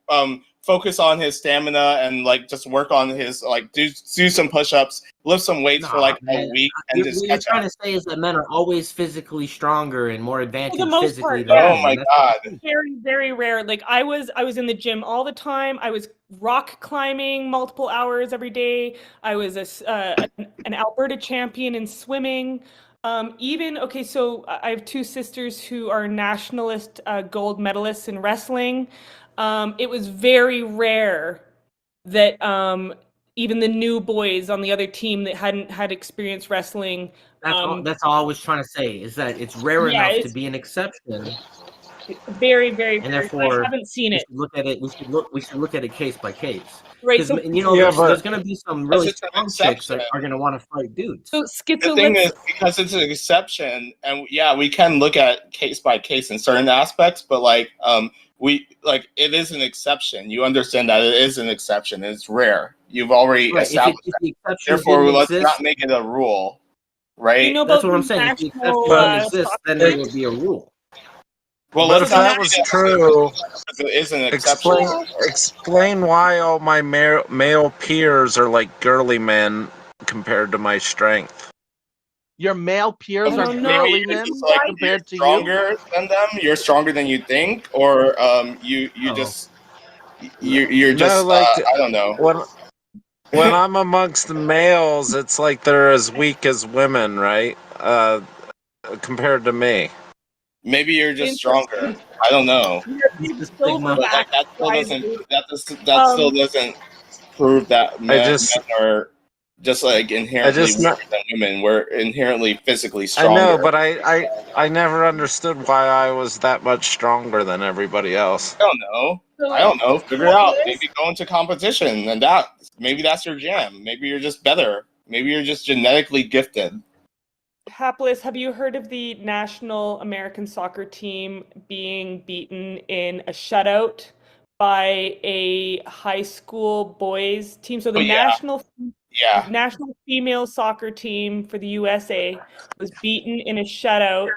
focus on his stamina and like just work on his like do some push-ups, lift some weights for like a week, and just What you're catch trying up. to say is that men are always physically stronger and more advantaged most physically part, than yeah. Oh women. my That's what god. Very, very rare. Like I was in the gym all the time. I was rock climbing multiple hours every day. I was an Alberta champion in swimming. Okay, so I have two sisters who are nationalist gold medalists in wrestling. It was very rare that even the new boys on the other team that hadn't had experience wrestling. That's all I was trying to say, is that it's rare Yeah, enough to it's- be an exception, Very, very and rare. therefore I haven't seen we it. should look at it. We should look at it case by case. Right, Because so- you know, Yeah, there's but- going to be some really it's an strong chicks that exception. are going to want to fight dudes. So The schizo. thing is, because it's an exception, and yeah, we can look at case by case in certain aspects, but like it is an exception. You understand that it is an exception. It's rare. You've already Right, established if that. the exception Therefore, didn't let's exist, not make it a rule, right? You know that's about what I'm the saying. If the exception national, didn't exist, then it would be a rule. Well, But let's if not that make was it true, because it is an exception. explain why all my male peers are like girly men compared to my strength. Your male peers I are don't know. girly Maybe men it's like compared to you're you. stronger than them. You're stronger than you think, or you're No, just like I don't know. when I'm amongst the males, it's like they're as weak as women, right? Compared to me. Maybe you're just stronger. I don't know. The stigma. But like that still doesn't prove that men are just like inherently weaker than women. We're inherently physically stronger. I know, but I never understood why I was that much stronger than everybody else. I don't know. Figure it out. Maybe go into competition, and maybe that's your jam. Maybe you're just better. Maybe you're just genetically gifted. Hapless, have you heard of the national American soccer team being beaten in a shutout by a high school boys team? So the national Yeah. national female soccer team for the USA was beaten in a shutout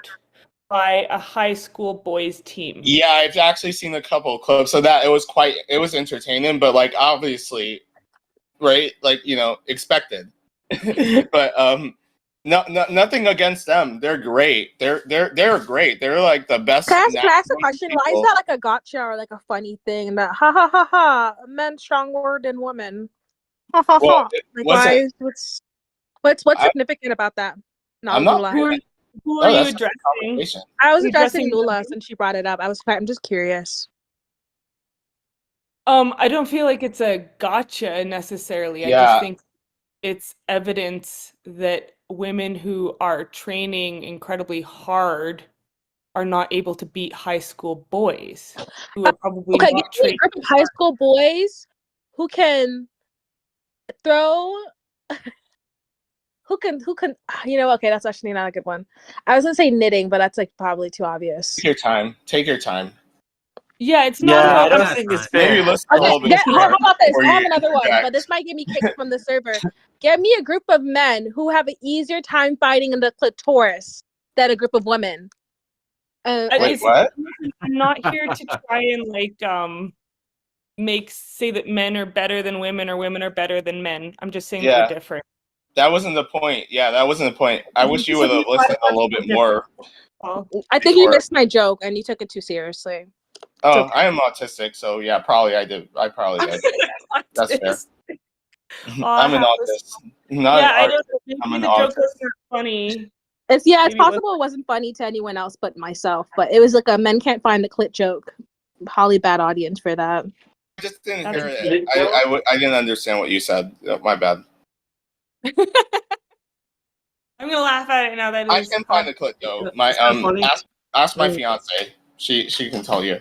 by a high school boys team. Yeah, I've actually seen a couple of clips of that. It was entertaining, but like obviously, right? Like, expected. But nothing against them. They're great. They're great. They're like the best. Can I ask a question? people. Why is that like a gotcha or like a funny thing that ha ha ha ha men stronger than women? Ha ha Well, ha. it Like wasn't- what's significant about that? I'm not. Who No, are you that's not the addressing? conversation. I was You're addressing addressing Nula since she brought it up. I'm just curious. I don't feel like it's a gotcha necessarily. I Yeah. just think it's evidence that women who are training incredibly hard are not able to beat high school boys who are probably Okay, not give me a trained. group of high school boys who can throw. Okay, that's actually not a good one. I was gonna say knitting, but that's like probably too obvious. Take your time. Take your time. Yeah, it's not Yeah, I about don't think it's fair. Maybe listen a Okay, little bit how more about this? before I have you another one, but interject. this might get me kicked from the server. Get me a group of men who have an easier time fighting in the clitoris than a group of women. Wait, it's- what? I'm not here to try and say that men are better than women or women are better than men. I'm just saying that Yeah. we're different. That wasn't the point. Yeah, that wasn't the point. I wish you would have listened a little bit more. Well, I think you Before. missed my joke and you took it too seriously. Oh, okay. I am autistic, so yeah, probably I did. I probably did. That's fair. I'm an autist. Not Yeah, I an don't artist. know. I'm Maybe an the joke autist. wasn't funny. It's Maybe it possible it wasn't funny to anyone else but myself, but it was like a men can't find the clit joke. Holly bad audience for that. I just didn't That's hear it. I didn't understand what you said. My bad. I'm gonna laugh at it now that I it's can find the clip though. My It's not funny. ask my fiance. She can tell you.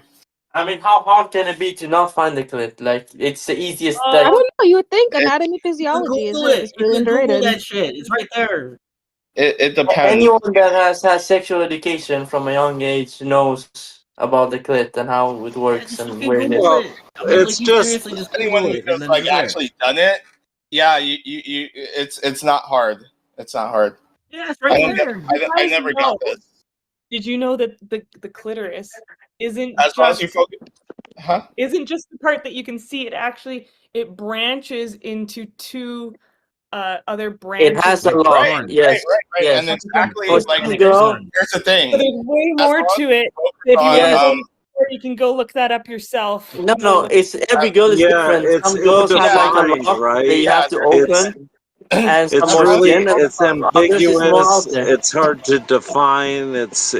I mean, how hard can it be to not find the clit? Like, it's the easiest. Oh. I don't know. You would think anatomy You physiology Google is really you can Google underrated. that shit. It's right there. It depends. Anyone that has sexual education from a young age knows about the clit and how it works and where it is. Well, it's just Anyone who just like actually done it, yeah, you it's not hard. It's not hard. Yeah, it's I right don't there. get, I never got this. Did you know that the clitoris isn't As long as you just focus, huh? isn't just the part that you can see? It branches into two other branches. It has a lot. Right, Yes. right. Yes. And exactly Oh, like girl. here's the thing. But there's way more long to as it. you If you focus want to on, go, or you can go look that up yourself. No, it's every girl is Yeah, different. it's Some girls have like a ill-defined, lock right? that you have to open, and some It's more really skin, and it's some others is more out ambiguous. there. It's hard to define. It's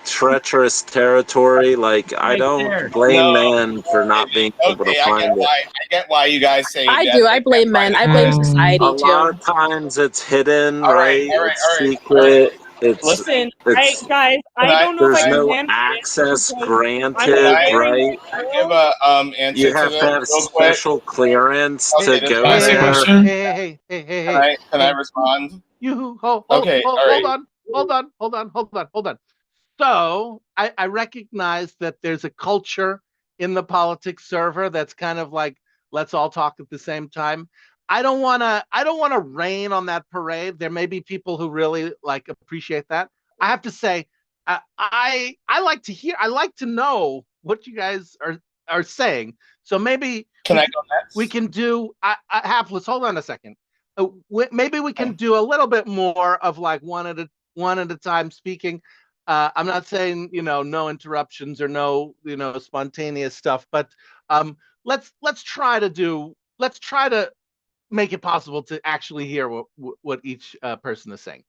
treacherous territory. Like I Right don't there. blame No. men for not being able to Okay, I find it. get why you guys say I that. do. I blame men. I blame society A lot too. of times it's hidden, All right, right? all right, It's all right, secret. It's Listen, it's guys, I I- don't know if there's I no can access because granted, I- right? I give a answer You to have this to have real quick. special clearance Okay, to this go can I say a there. question? Hey. Can I respond? Okay, all right. Hold on. So I recognize that there's a culture in the politics server that's kind of like, let's all talk at the same time. I don't want to rain on that parade. There may be people who really like appreciate that. I have to say, I like to know what you guys are saying. So maybe Can I go next? we can do Hapless, hold on a second. Maybe we can do a little bit more of like one at a time speaking. I'm not saying no interruptions or no spontaneous stuff, but let's try to make it possible to actually hear what each person is saying.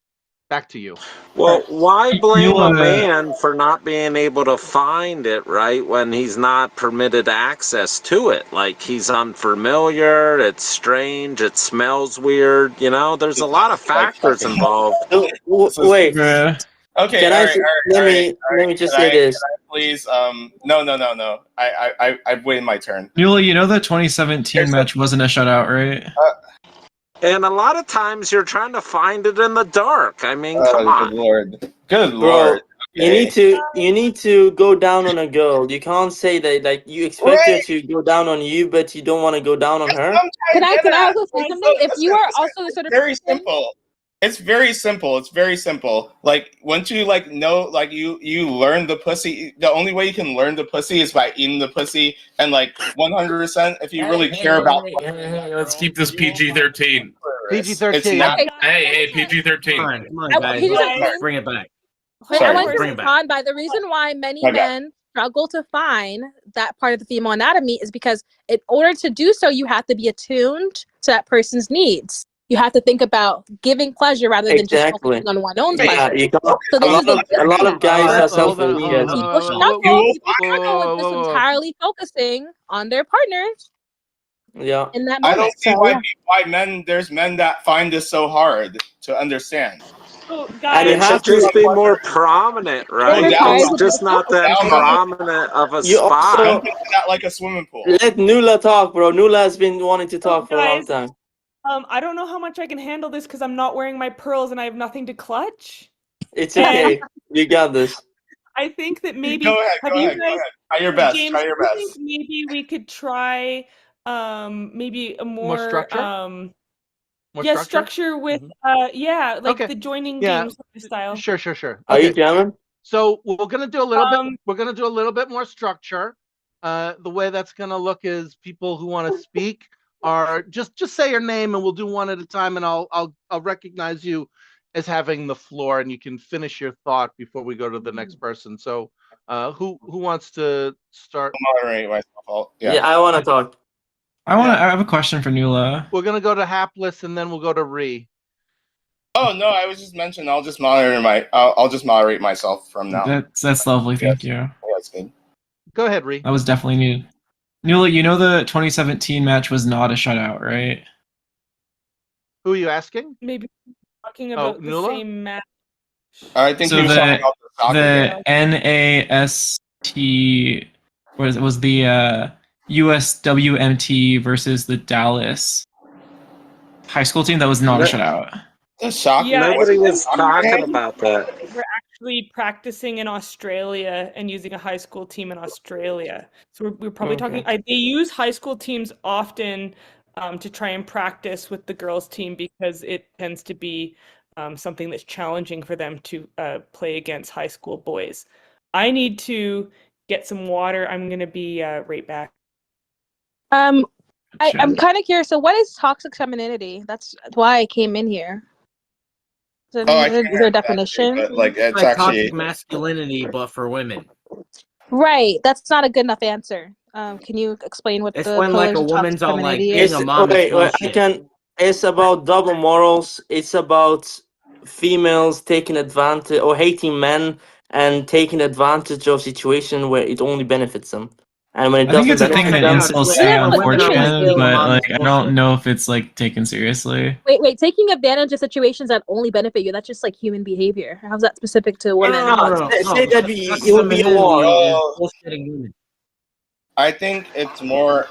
Back to you. Well, why blame a man for not being able to find it, right, when he's not permitted access to it? Like, he's unfamiliar, it's strange, it smells weird, there's a lot of factors involved. Wait. Okay, Can all I right, say- all right, let me just Can say this. Can I please, no. I've waited my turn. Newell, the 2017 match wasn't a shutout, right? And a lot of times you're trying to find it in the dark. I mean, come on. Good lord. You need to go down on a girl. You can't say that like you expect her to go down on you, but you don't want to go down on her. Can I also say something? If you are also the sort of very simple. It's very simple. It's very simple. Like once you like know, like you learn the pussy. The only way you can learn the pussy is by eating the pussy, and like 100%. If you really care about, let's keep this PG-13. PG-13. It's not. Hey, PG-13. Come on, guys. Bring it back. Wait, Sorry, I want to bring it respond by the reason why many My bad. men struggle to find that part of the female anatomy is because in order to do so, you have to be attuned to that person's needs. You have to think about giving pleasure rather than just focusing on one own pleasure. So a lot of guys are selfish. People struggle with just entirely focusing on their partners. Yeah. In that I moment. don't see why men. There's men that find this so hard to understand. And it should just be more prominent, right? It's just not that prominent of a spot. Jump into that like a swimming pool. Let Nula talk, bro. Nula has been wanting to talk for a long time. I don't know how much I can handle this because I'm not wearing my pearls and I have nothing to clutch. It's okay. You got this. I think that maybe Go ahead. Try your best. James, Try your I best. think maybe we could try maybe a more structure? structure with Okay. the joining Yeah. games style. Sure. Are you jamming? So we're gonna do a little bit. We're gonna do a little bit more structure. The way that's gonna look is people who want to speak are just say your name and we'll do one at a time, and I'll recognize you as having the floor, and you can finish your thought before we go to the next person. So who wants to start? I'll moderate myself. Yeah, I want to talk. I have a question for Nula. We're gonna go to Hapless and then we'll go to Ree. Oh no, I was just mentioning I'll just moderate myself from now. That's lovely. Thank you. Yeah, that's good. Go ahead, Ree. That was definitely needed. Nula, you know the 2017 match was not a shutout, right? Who are you asking? Maybe talking about the Nula? same match. I think So he was talking about the soccer game. NAST was the USWMT versus the Dallas high school team that was not a shutout. The soccer. Yeah, Nobody was talking about that. We're actually practicing in Australia and using a high school team in Australia. So we're probably talking. They use high school teams often to try and practice with the girls' team because it tends to be something that's challenging for them to play against high school boys. I need to get some water. I'm gonna be right back. I'm kind of curious. So, what is toxic femininity? That's why I came in here. So, is there a definition? But, like it's like actually toxic masculinity, but for women. Right. That's not a good enough answer. Can you explain what It's the when like a pillars of woman's toxic all like femininity being is? a mom is bullshit. It's about double morals. It's about females taking advantage or hating men and taking advantage of situation where it only benefits them. And when it I think doesn't it's a thing that benefit them, incels say, Yeah, but women unfortunate, are but like I don't know if it's like taken seriously. Wait. Taking advantage of situations that only benefit you, that's just like human behavior. How's that specific to women? say that it would be a war. I think it's more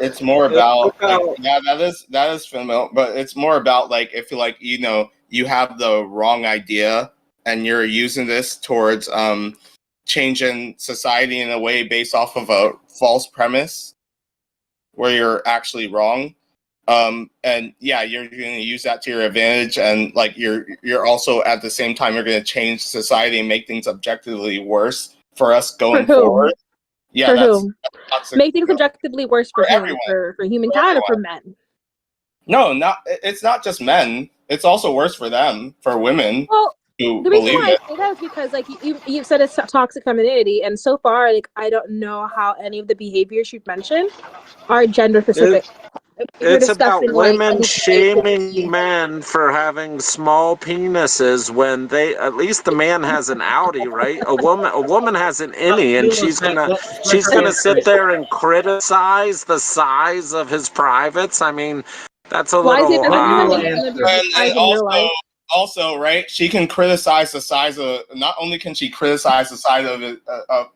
about like, that is female, but it's more about like if you like you have the wrong idea and you're using this towards changing society in a way based off of a false premise where you're actually wrong. And yeah, you're going to use that to your advantage, and like you're also at the same time you're going to change society and make things objectively worse for us going forward. Yeah, that's toxic. Make things objectively worse for everyone. For humankind or for men? No, it's not just men. It's also worse for them, for women. Well, who the reason believe why it. I say that is because like you said it's toxic femininity, and so far like I don't know how any of the behaviors you've mentioned are gender specific. It's about women shaming men for having small penises when at least the man has an outie, right? A woman has an innie, and she's gonna sit there and criticize the size of his privates. I mean, that's a little. And also, right? She can criticize the size of. Not only can she criticize the size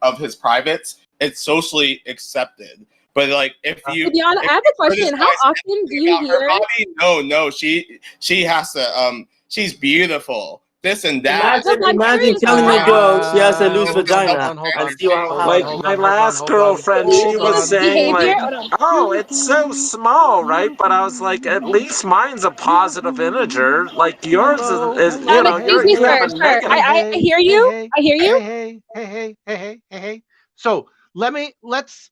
of his privates, it's socially accepted. But like, if you, Diana, I have a question. How often do you hear? Her body, no, she has to. She's beautiful, this and that. Imagine telling a girl she has a loose vagina hold and on, still hold have on, Like hold my on, hold on, last hold on. girlfriend, she Hold was on. saying Behavior? like, Hold on. "Oh, it's so small, right?" But I was like, "At least mine's a positive integer. Like yours Hello, is you hello, know, Excuse hey, me, you have sir. a hey, Sir, negative." I hear hey, you. hey, I hear you. hey. So let's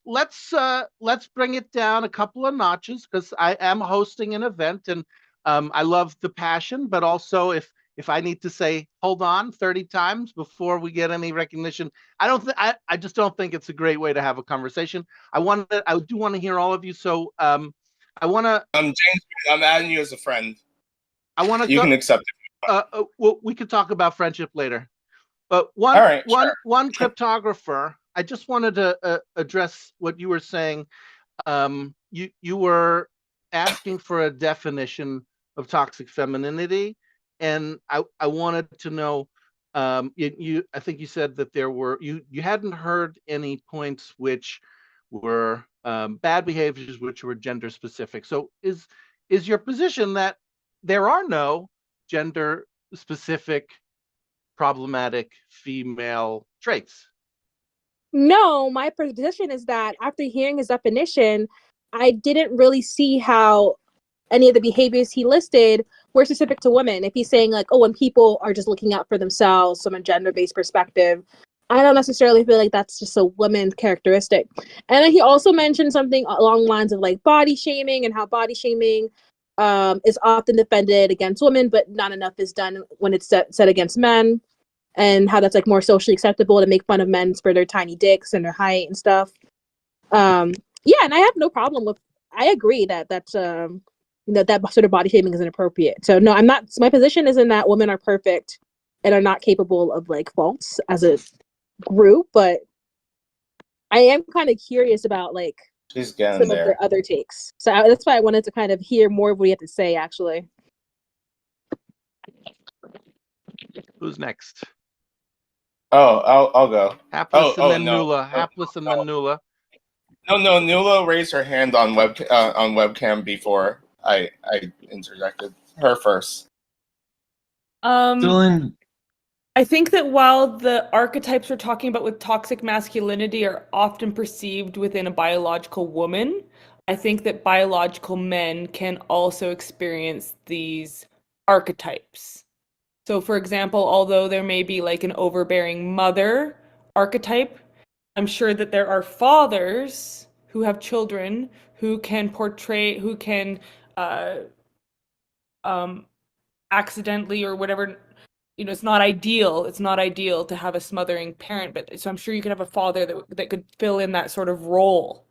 bring it down a couple of notches because I am hosting an event and I love the passion, but also if I need to say hold on 30 times before we get any recognition, I just don't think it's a great way to have a conversation. I do want to hear all of you. So I want to James, I'm adding you as a friend. You can accept it. Well, we could talk about friendship later. But All right, sure. one cryptographer, I just wanted to address what you were saying. You were asking for a definition of toxic femininity, and I wanted to know. I think you said that you hadn't heard any points which were bad behaviors which were gender specific. So is your position that there are no gender specific problematic female traits? No, my position is that after hearing his definition, I didn't really see how any of the behaviors he listed were specific to women. If he's saying like, oh, when people are just looking out for themselves from a gender-based perspective, I don't necessarily feel like that's just a woman characteristic. And then he also mentioned something along the lines of like body shaming and how body shaming is often defended against women, but not enough is done when it's set against men, and how that's like more socially acceptable to make fun of men for their tiny dicks and their height and stuff. Yeah, and I have no problem with. I agree that that's that sort of body shaming is inappropriate. So no, I'm not. My position isn't that women are perfect and are not capable of like faults as a group, but I am kind of curious about like She's getting some of there. their other takes. So that's why I wanted to kind of hear more of what you have to say. Actually, Who's next? Oh, I'll go. Hapless and then no. Nula. Hapless and then Nula. No, Nula raised her hand on webcam before I interjected her first. Dylan, I think that while the archetypes we're talking about with toxic masculinity are often perceived within a biological woman, I think that biological men can also experience these archetypes. So, for example, although there may be like an overbearing mother archetype, I'm sure that there are fathers who have children who can accidentally or whatever, it's not ideal. It's not ideal to have a smothering parent, but so I'm sure you could have a father that could fill in that sort of role,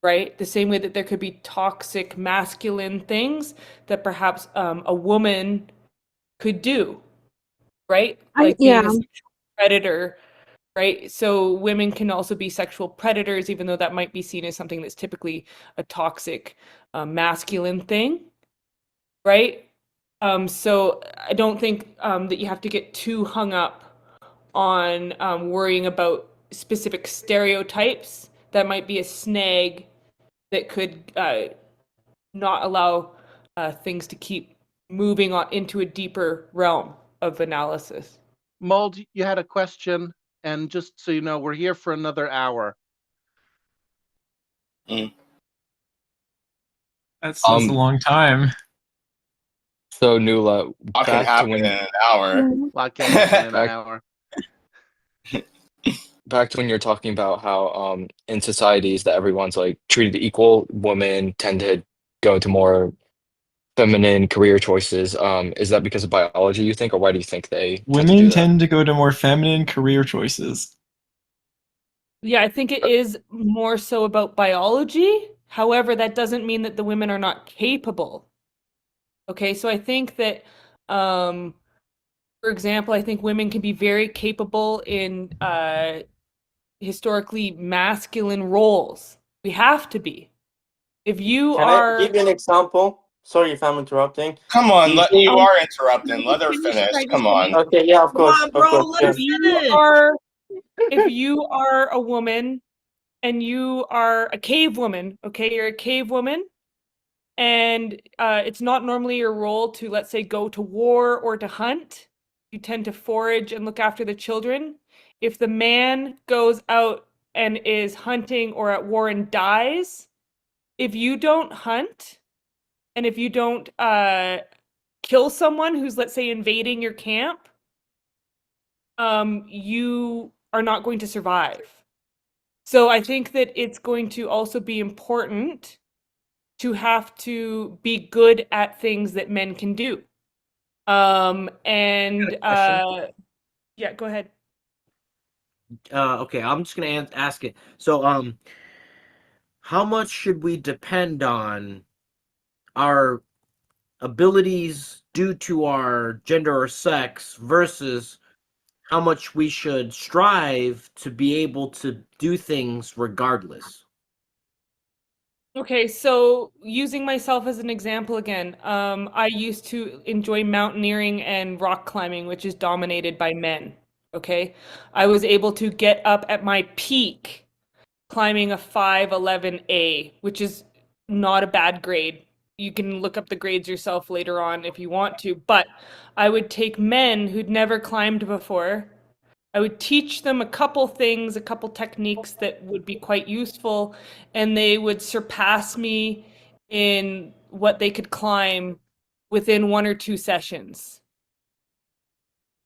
right? The same way that there could be toxic masculine things that perhaps a woman could do, right? Like being a sexual predator, right? So women can also be sexual predators, even though that might be seen as something that's typically a toxic masculine thing, right? So I don't think that you have to get too hung up on worrying about specific stereotypes. That might be a snag that could not allow things to keep moving on into a deeper realm of analysis. Mold, you had a question, and just so you know, we're here for another hour. That's a long time. So Nula, What can happen in an hour? What can happen in an hour? Back to when you're talking about how in societies that everyone's like treated equal, women tend to go into more feminine career choices. Is that because of biology, you think, or why do you think they Women tend to go to more feminine career choices. Yeah, I think it is more so about biology. However, that doesn't mean that the women are not capable. Okay, so I think that, for example, I think women can be very capable in historically masculine roles. We have to be. If you can are. I give you an example? Sorry if I'm interrupting. Come on, you Oh, are interrupting. Let her finish. Come on. Okay, yeah, of course. Come on, bro, let her finish. If you are a woman and you are a cave woman, okay, you're a cave woman, and it's not normally your role to, let's say, go to war or to hunt, you tend to forage and look after the children. If the man goes out and is hunting or at war and dies, if you don't hunt and if you don't kill someone who's, let's say, invading your camp, you are not going to survive. So I think that it's going to also be important to have to be good at things that men can do. Yeah, go ahead. Okay, I'm just gonna ask it. So, how much should we depend on our abilities due to our gender or sex versus how much we should strive to be able to do things regardless? Okay, so using myself as an example again, I used to enjoy mountaineering and rock climbing, which is dominated by men. Okay, I was able to get up at my peak climbing a 511A, which is not a bad grade. You can look up the grades yourself later on if you want to, but I would take men who'd never climbed before. I would teach them a couple things, a couple techniques that would be quite useful, and they would surpass me in what they could climb within 1 or 2 sessions.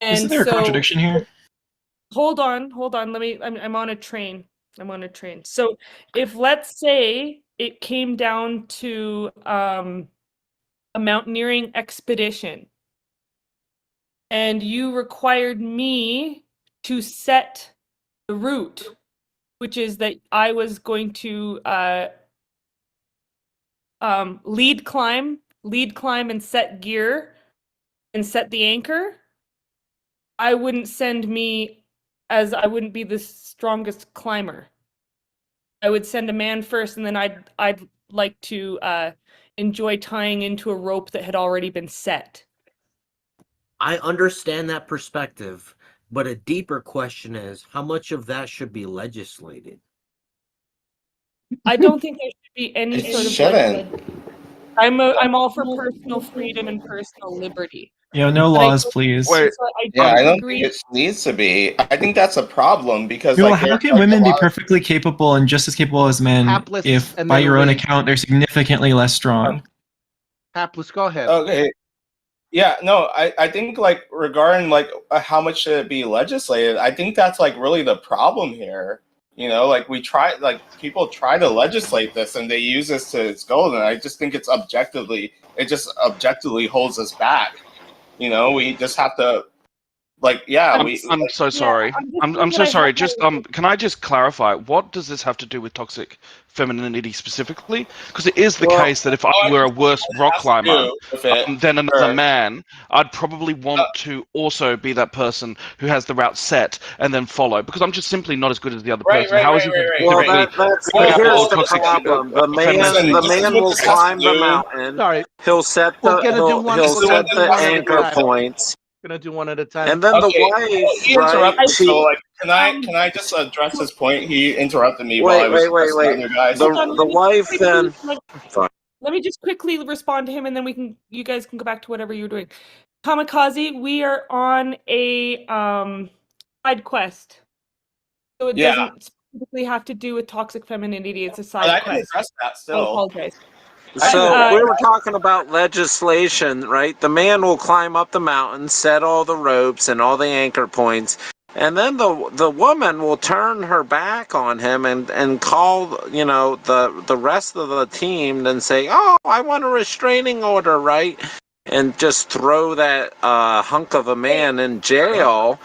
Isn't And there a so, contradiction here? hold on. I'm on a train. So if, let's say, it came down to a mountaineering expedition and you required me to set the route, which is that I was going to lead climb and set gear and set the anchor, I wouldn't send me, as I wouldn't be the strongest climber. I would send a man first, and then I'd like to enjoy tying into a rope that had already been set. I understand that perspective, but a deeper question is how much of that should be legislated? I don't think there should be any It sort of shouldn't. I'm all for personal freedom and personal liberty. No laws, please. Wait, So I yeah, don't I don't agree. think it needs to be. I think that's a problem because Well, like how there can are, like, women a be lot of- perfectly capable and just as capable as men Hapless, if, and by then your own Lee. account, they're significantly less strong? Hapless, go ahead. Okay. Yeah, no, I think like regarding like how much should it be legislated, I think that's like really the problem here. You know, like people try to legislate this and they use this to its goal, and I just think it just objectively holds us back. You know, we just have to I'm so sorry. I'm so sorry. Just can I just clarify? What does this have to do with toxic femininity specifically? Because it is the case that if I were a worse rock climber than another man, I'd probably want to also be that person who has the route set and then follow. Because I'm just simply not as good as the other person. How is it Well, specifically here's the toxic problem. The femininity? man will climb the mountain. Sorry. He'll set the anchor points. Gonna do one at a time. And then the wife, he interrupted. So like, can I just address his point? He interrupted me while I was addressing the other guys. The wife then. Let me just quickly respond to him, and then you guys can go back to whatever you're doing. Kamikaze, we are on a side quest, so it doesn't specifically have to do with toxic femininity. It's a side I quest. can address that still. I apologize. So we were talking about legislation, right? The man will climb up the mountain, set all the ropes and all the anchor points, and then the woman will turn her back on him and call the rest of the team and say, "Oh, I want a restraining order," right? And just throw that hunk of a man in jail.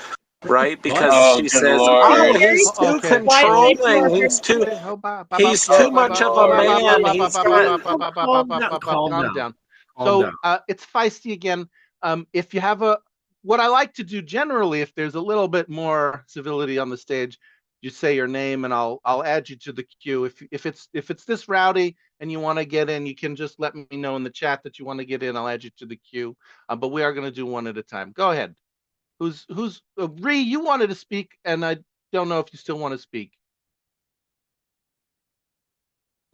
Right, because she says, "Oh, he's too controlling. He's too much of a man. Calm down. So it's feisty again. If you have what I like to do generally, if there's a little bit more civility on the stage, you say your name and I'll add you to the queue. If it's this rowdy and you want to get in, you can just let me know in the chat that you want to get in. I'll add you to the queue. But we are going to do one at a time. Go ahead. Who's Ree, you wanted to speak, and I don't know if you still want to speak.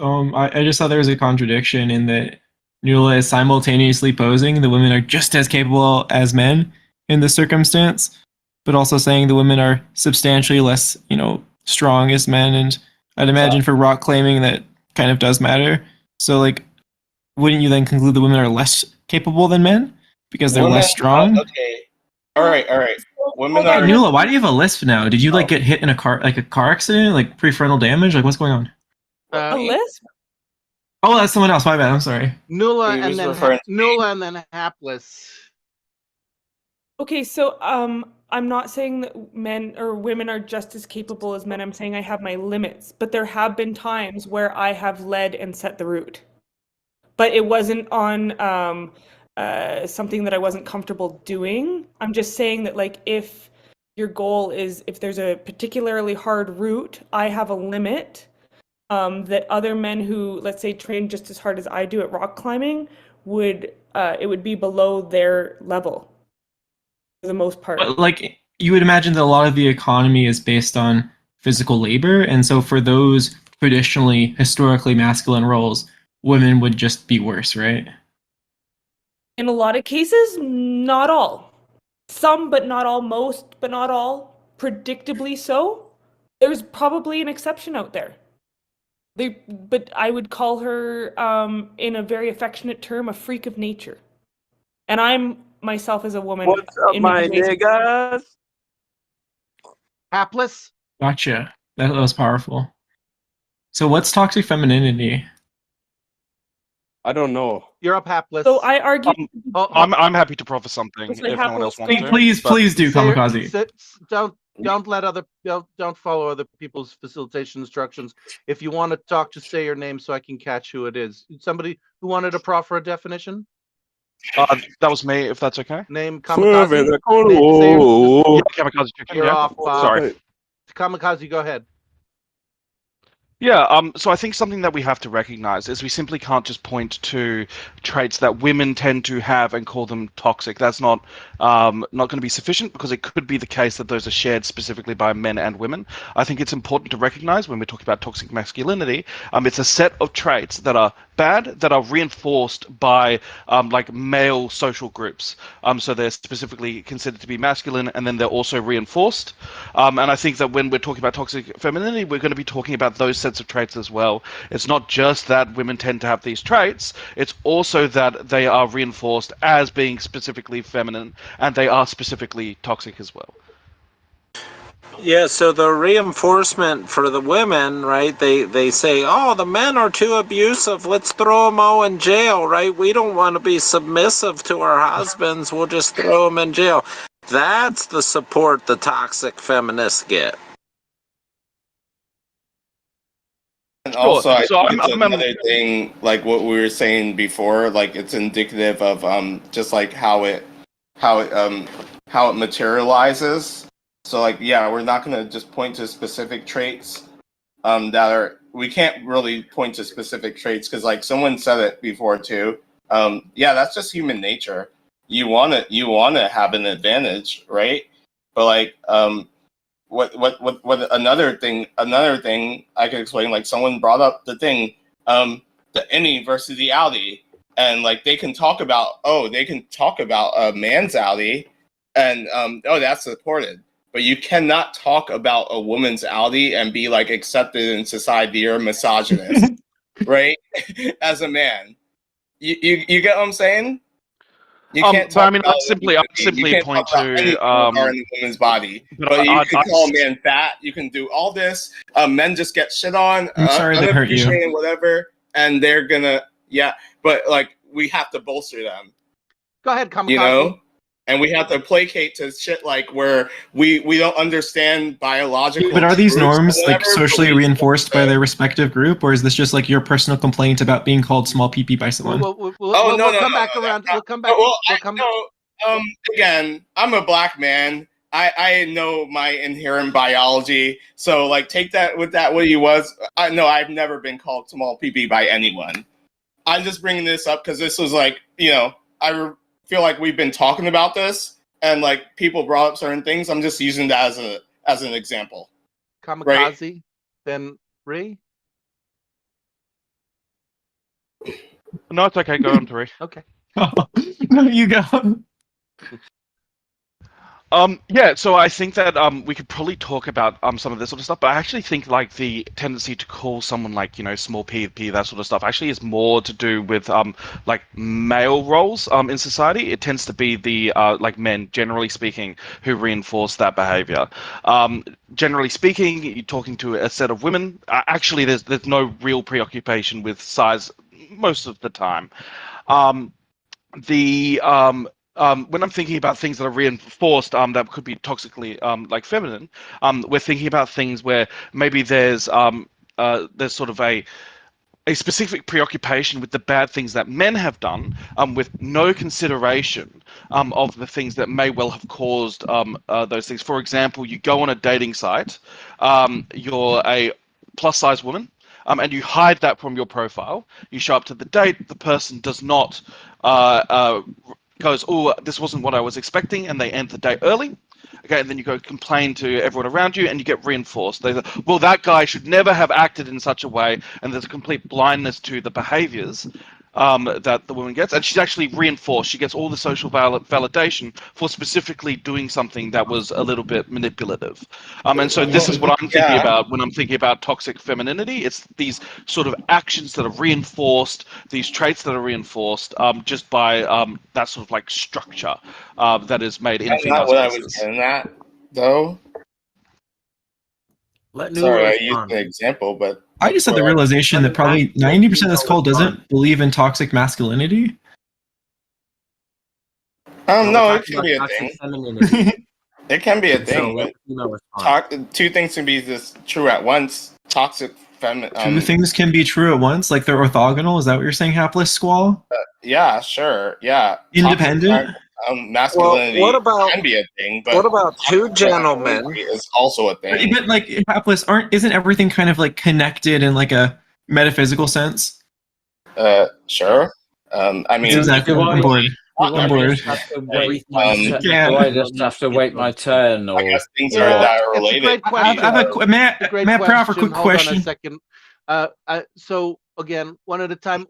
I just thought there was a contradiction in that Nuala is simultaneously posing the women are just as capable as men, in this circumstance, but also saying the women are substantially less, strong as men. And I'd imagine for rock claiming that kind of does matter. So, like, wouldn't you then conclude the women are less capable than men because they're less strong? Okay. All right. Women Hey, are. Nula, why do you have a lisp now? Did you like get hit in a car accident, like prefrontal damage? Like, what's going on? A lisp? Oh, that's someone else. My bad. I'm sorry. Nula He and was then referring to Nula and then hapless. Okay, so I'm not saying that men or women are just as capable as men. I'm saying I have my limits, but there have been times where I have led and set the route. But it wasn't on something that I wasn't comfortable doing. I'm just saying that, like, if your goal is, if there's a particularly hard route, I have a limit that other men who, let's say, train just as hard as I do at rock climbing would, it would be below their level for the most part. But, like, you would imagine that a lot of the economy is based on physical labor, and so for those traditionally, historically masculine roles, women would just be worse, right? In a lot of cases, not all. Some, but not all. Most, but not all. Predictably so. There's probably an exception out there. But I would call her, in a very affectionate term, a freak of nature. And I'm myself as a woman. What's up, my niggas? Hapless? Gotcha. That was powerful. So what's toxic femininity? I don't know. You're up, hapless. So I argue. I'm happy to proffer something if no one else wants to. Please do, Kamikaze. Don't let don't follow other people's facilitation instructions. If you want to talk, just say your name so I can catch who it is. Somebody who wanted to proffer a definition? That was me, if that's okay. Name Kamikaze. Yeah, Kamikaze. You're off. Sorry. Kamikaze, go ahead. Yeah, so I think something that we have to recognize is we simply can't just point to traits that women tend to have and call them toxic. That's not going to be sufficient, because it could be the case that those are shared specifically by men and women. I think it's important to recognize when we're talking about toxic masculinity, it's a set of traits that are bad, that are reinforced by like male social groups. So they're specifically considered to be masculine, and then they're also reinforced. And I think that when we're talking about toxic femininity, we're going to be talking about those sets of traits as well. It's not just that women tend to have these traits, it's also that they are reinforced as being specifically feminine, and they are specifically toxic as well. Yeah, so the reinforcement for the women, right? They say, oh, the men are too abusive. Let's throw them all in jail, right? We don't want to be submissive to our husbands. We'll just throw them in jail. That's the support the toxic feminists get. And also, I think it's another thing, like what we were saying before, like it's indicative of just like how it materializes. So like, yeah, we're not gonna just point to specific traits that are. We can't really point to specific traits because, like someone said it before too. Yeah, that's just human nature. You wanna have an advantage, right? But like, what another thing I could explain, like someone brought up the thing, the innie versus the outie, and like they can talk about a man's outie, and that's supported, but you cannot talk about a woman's outie and be like accepted in society. You're a misogynist, right? As a man, you get what I'm saying? You can't talk I simply point to in the woman's body, but you can call a man fat. You can do all this. Men just get shit on, I'm sorry that hurt you. Whatever, and they're gonna but like we have to bolster them. Go ahead, Kamikaze. You know, and we have to placate to shit like where we don't understand biological. But are these norms whatever, like socially reinforced by their respective group, or is this just like your personal complaint about being called small pee by someone? We'll come back around. We'll come back. Again, I'm a black man. I know my inherent biology, so like take that with that what he was. I've never been called small pee by anyone. I'm just bringing this up because this was like, I feel like we've been talking about this and like people brought up certain things. I'm just using that as an example. Kamikaze, right? Then Ree. No, it's okay. Go on, Ree. Okay. No, you go. Yeah, so I think that we could probably talk about some of this sort of stuff, but I actually think like the tendency to call someone like, you know, small p, that sort of stuff actually is more to do with like male roles in society. It tends to be the like men, generally speaking, who reinforce that behavior. Generally speaking, you're talking to a set of women. Actually, there's no real preoccupation with size most of the time. When I'm thinking about things that are reinforced, that could be toxically like feminine, we're thinking about things where maybe there's sort of a specific preoccupation with the bad things that men have done, with no consideration of the things that may well have caused those things. For example, you go on a dating site, you're a plus size woman, and you hide that from your profile. You show up to the date, the person does not goes, oh, this wasn't what I was expecting, and they end the date early. Okay, and then you go complain to everyone around you, and you get reinforced. They say, well, that guy should never have acted in such a way, and there's a complete blindness to the behaviors that the woman gets, and she's actually reinforced. She gets all the social validation for specifically doing something that was a little bit manipulative. And so this is what I'm thinking about when I'm thinking about toxic femininity. It's these sort of actions that are reinforced, these traits that are reinforced just by that sort of like structure that is made in That's female not what I spaces. was getting at, though. Sorry, I used an example, but I just had the realization that probably 90% of this call doesn't believe in toxic masculinity. No, it can be a thing. It can be a thing, but two things can be this true at once. Toxic Two things can be true at once, like they're orthogonal. Is that what you're saying, hapless squall? Yeah, sure. Yeah. Independent? Masculinity can be a thing, but what about two gentlemen? Is also a thing. But like hapless, isn't everything kind of like connected in like a metaphysical sense? Sure. I mean, exactly. I'm bored. I'm bored. Do I just have to wait my turn? Or... I guess things are that are related. May I offer a quick question? Hold on a second. So again, one at a time.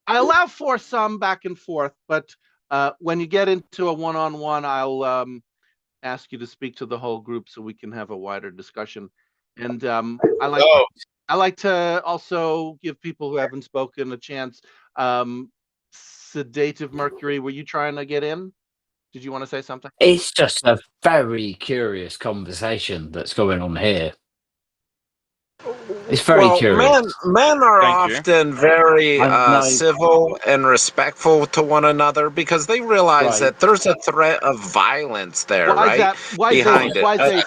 I allow for some back and forth, but when you get into a one-on-one, I'll ask you to speak to the whole group so we can have a wider discussion. And I like to also give people who haven't spoken a chance. Sedative Mercury, were you trying to get in? Did you want to say something? It's just a very curious conversation that's going on here. It's very curious. Men are often very civil and respectful to one another because they realize that there's a threat of violence there, behind it.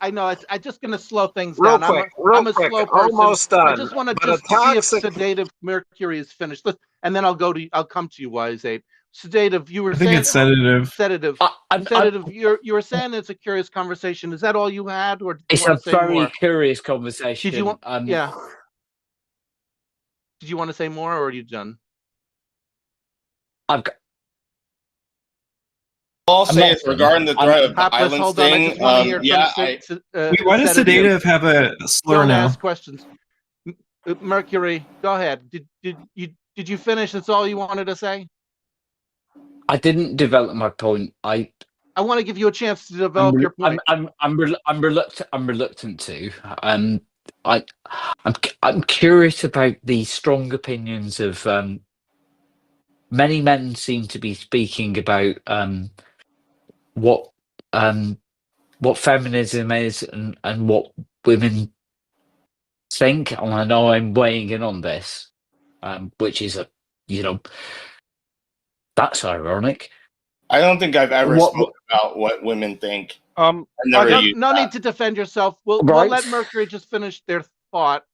I know. I'm just going to slow things real down. Quick, I'm a slow person. Almost done. I just want to see if Sedative Mercury is finished, and then I'll come to you, Wise8. Sedative, you were saying. I think it's sedative. Sedative. Sedative. You were saying it's a curious conversation. Is that all you had, or did it's you a very curious conversation? Did you want? Yeah. Did you want to say more, or are you done? I'll say it's regarding the threat of violence thing. Why does sedative have a slur now? Ask questions. Mercury, go ahead. Did you finish? That's all you wanted to say? I didn't develop my point. I want to give you a chance to develop your point. I'm reluctant to. I'm curious about the strong opinions of many men seem to be speaking about what feminism is and what women think. And I know I'm weighing in on this, which is that's ironic. I don't think I've ever spoken about what women think. No need to defend yourself. We'll let Mercury just finish their thought,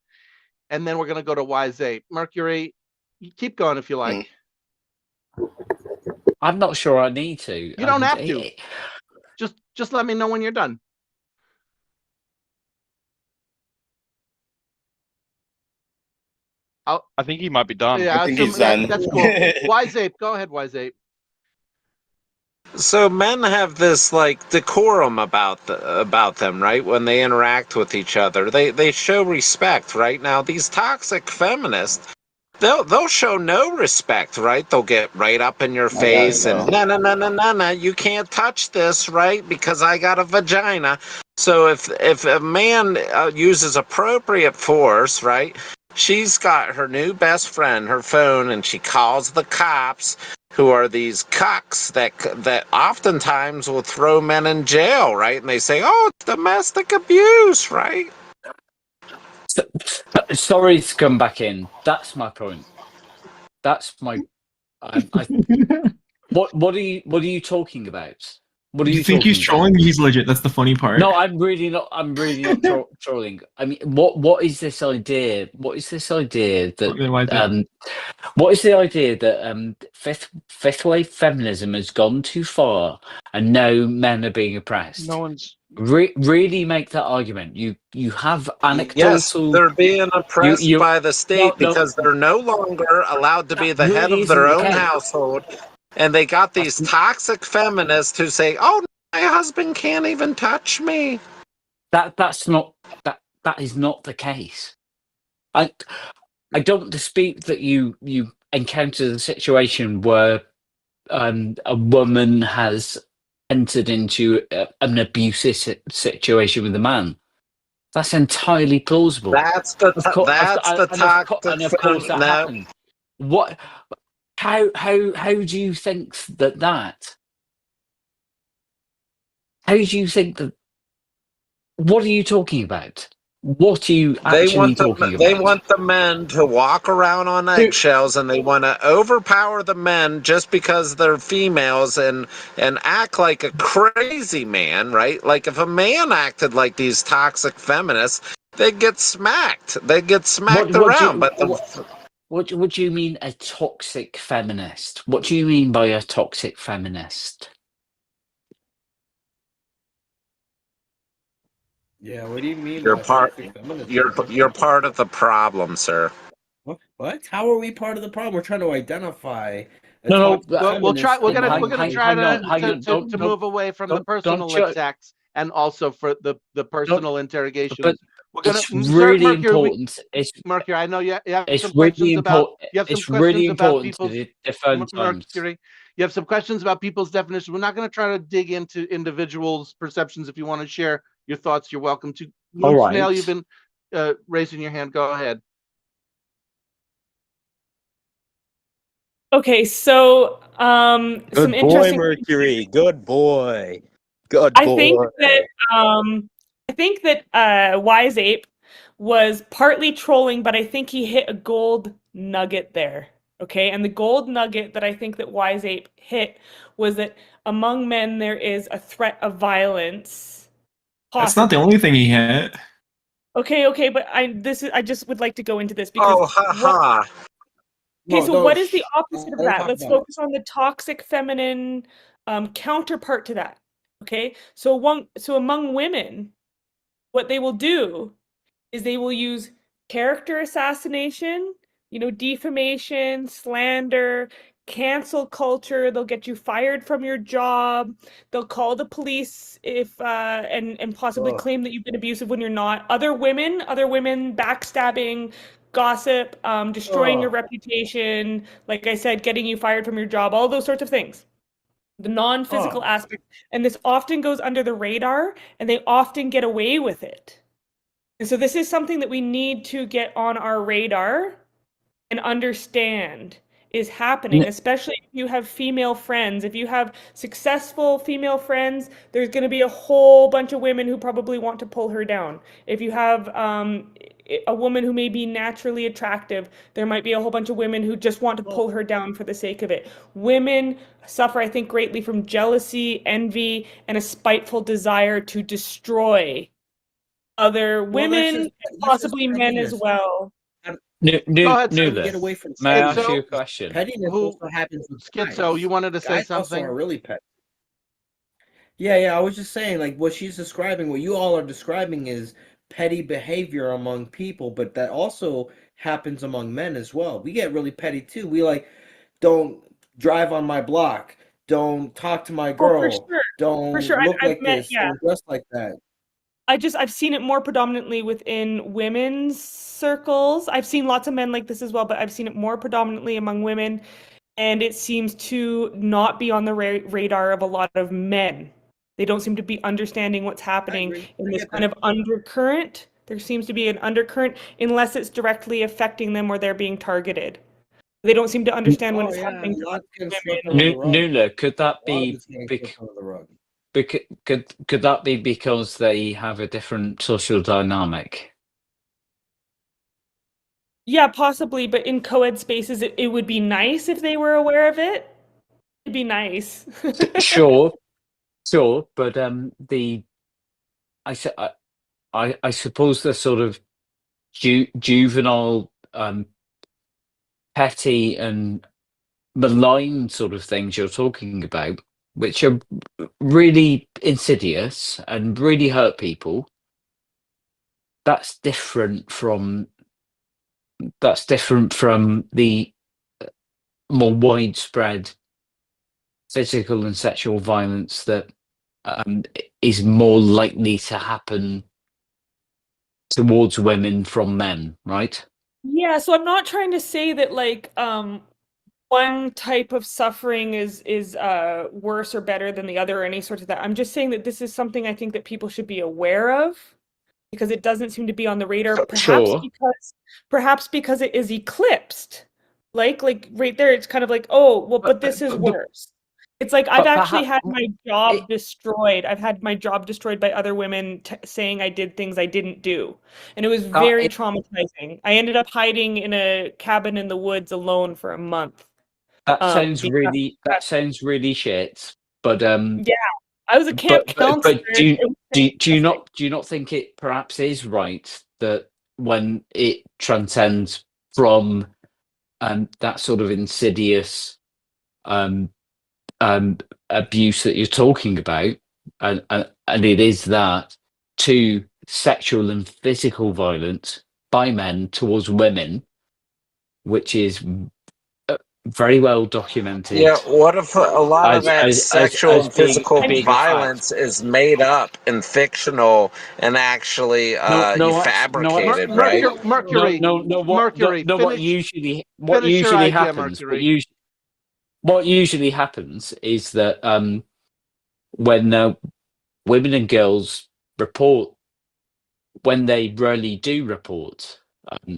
and then we're going to go to Wise8. Mercury, you keep going if you like. I'm not sure I need to. You don't have to. Just let me know when you're done. I think he might be done. Yeah, I think he's done. That's cool. Wise8, go ahead, Wise8. So men have this like decorum about them, right? When they interact with each other, they show respect, right? Now these toxic feminists, they'll show no respect, right? They'll get right up in your I gotta face and go. no, you can't touch this, right? Because I got a vagina. So if a man uses appropriate force, right? She's got her new best friend, her phone, and she calls the cops, who are these cucks that oftentimes will throw men in jail, right? And they say, "Oh, it's domestic abuse," right? Sorry to come back in. That's my point. That's my. What are you talking about? What are You you think he's talking about? trolling? He's legit. That's the funny part. No, I'm really not. I'm really not trolling. I mean, what is this idea? What is this idea that what is the idea that fifth wave feminism has gone too far and now men are being oppressed? No one's really make that argument. You have anecdotal. Yes, they're being oppressed by the state No, because they're no longer allowed to be the head really of their isn't the own case. household. And they got these toxic feminists who say, "Oh, my husband can't even touch me." That is not the case. I don't dispute that you encountered a situation where a woman has entered into an abusive situation with a man. That's entirely plausible. That's the toxic. And of course that happened. What? How do you think that? How do you think that? What are you talking about? What are you actually talking about? They want the men to walk around on eggshells, and they want to overpower the men just because they're females and act like a crazy man, right? Like if a man acted like these toxic feminists, they'd get smacked. They'd get smacked around. What do you mean a toxic feminist? What do you mean by a toxic feminist? Yeah, what do you mean? You're by part. toxic feminism? You're part of the problem, sir. What? How are we part of the problem? We're trying to identify. We're gonna try to move away from the personal attacks and also for the personal interrogations. But we're gonna it's really important. Mercury, I know you have it's some really questions about. You have some it's questions really about important people's to define times. Mercury. You have some questions about people's definitions. We're not going to try to dig into individuals' perceptions. If you want to share your thoughts, you're welcome to. All right. Snail, you've been raising your hand. Go ahead. Okay, so some Good boy, interesting. Mercury. Good boy. Good I boy. think that Wise Ape was partly trolling, but I think he hit a gold nugget there. Okay, and the gold nugget that I think that Wise Ape hit was that among men there is a threat of violence. That's not the only thing he hit. Okay, but I just would like to go into this because Okay, so what is the opposite of that? Let's focus on the toxic feminine counterpart to that. Okay, so among women, what they will do is they will use character assassination, defamation, slander, cancel culture. They'll get you fired from your job. They'll call the police if and possibly claim that you've been abusive when you're not. Other women backstabbing, gossip, destroying your reputation, like I said, getting you fired from your job, all those sorts of things. The non-physical aspect, and this often goes under the radar, and they often get away with it. And so this is something that we need to get on our radar and understand is happening, especially if you have female friends. If you have successful female friends, there's going to be a whole bunch of women who probably want to pull her down. If you have a woman who may be naturally attractive, there might be a whole bunch of women who just want to pull her down for the sake of it. Women suffer, I think, greatly from jealousy, envy, and a spiteful desire to destroy other women, and possibly men as well. Get away from May I ask you a question? Pettiness also happens with Schizo, you wanted to say guys something? Also are really petty. Yeah. I was just saying, like what she's describing, what you all are describing is petty behavior among people, but that also happens among men as well. We get really petty too. We don't drive on my block, don't talk to my girl, don't look like this, don't dress like that. I've seen it more predominantly within women's circles. I've seen lots of men like this as well, but I've seen it more predominantly among women, and it seems to not be on the radar of a lot of men. They don't seem to be understanding what's happening in this kind of undercurrent. There seems to be an undercurrent unless it's directly affecting them or they're being targeted. They don't seem to understand when it's happening to other women. Nula, could that be could that be because they have a different social dynamic? Yeah, possibly, but in co-ed spaces, it would be nice if they were aware of it. It'd be nice. Sure, but I suppose the sort of juvenile, petty and malign sort of things you're talking about, which are really insidious and really hurt people. That's different from the more widespread physical and sexual violence that is more likely to happen towards women from men, right? Yeah, so I'm not trying to say that like one type of suffering is worse or better than the other or any sort of that. I'm just saying that this is something I think that people should be aware of because it doesn't seem to be on the radar. Perhaps because it is eclipsed. Like right there, it's kind of like, oh, well, but this is worse. It's like I've actually had my job destroyed. I've had my job destroyed by other women saying I did things I didn't do. And it was very traumatizing. I ended up hiding in a cabin in the woods alone for a month. That sounds really shit. But yeah, I was a camp counselor. But do you not think it perhaps is right that when it transcends from that sort of insidious abuse that you're talking about, and it is that, to sexual and physical violence by men towards women, which is very well documented. Yeah, what if a lot of that sexual and physical violence is made up and fictional and actually you fabricated, right? Mercury. What usually happens is that when women and girls report, when they rarely do report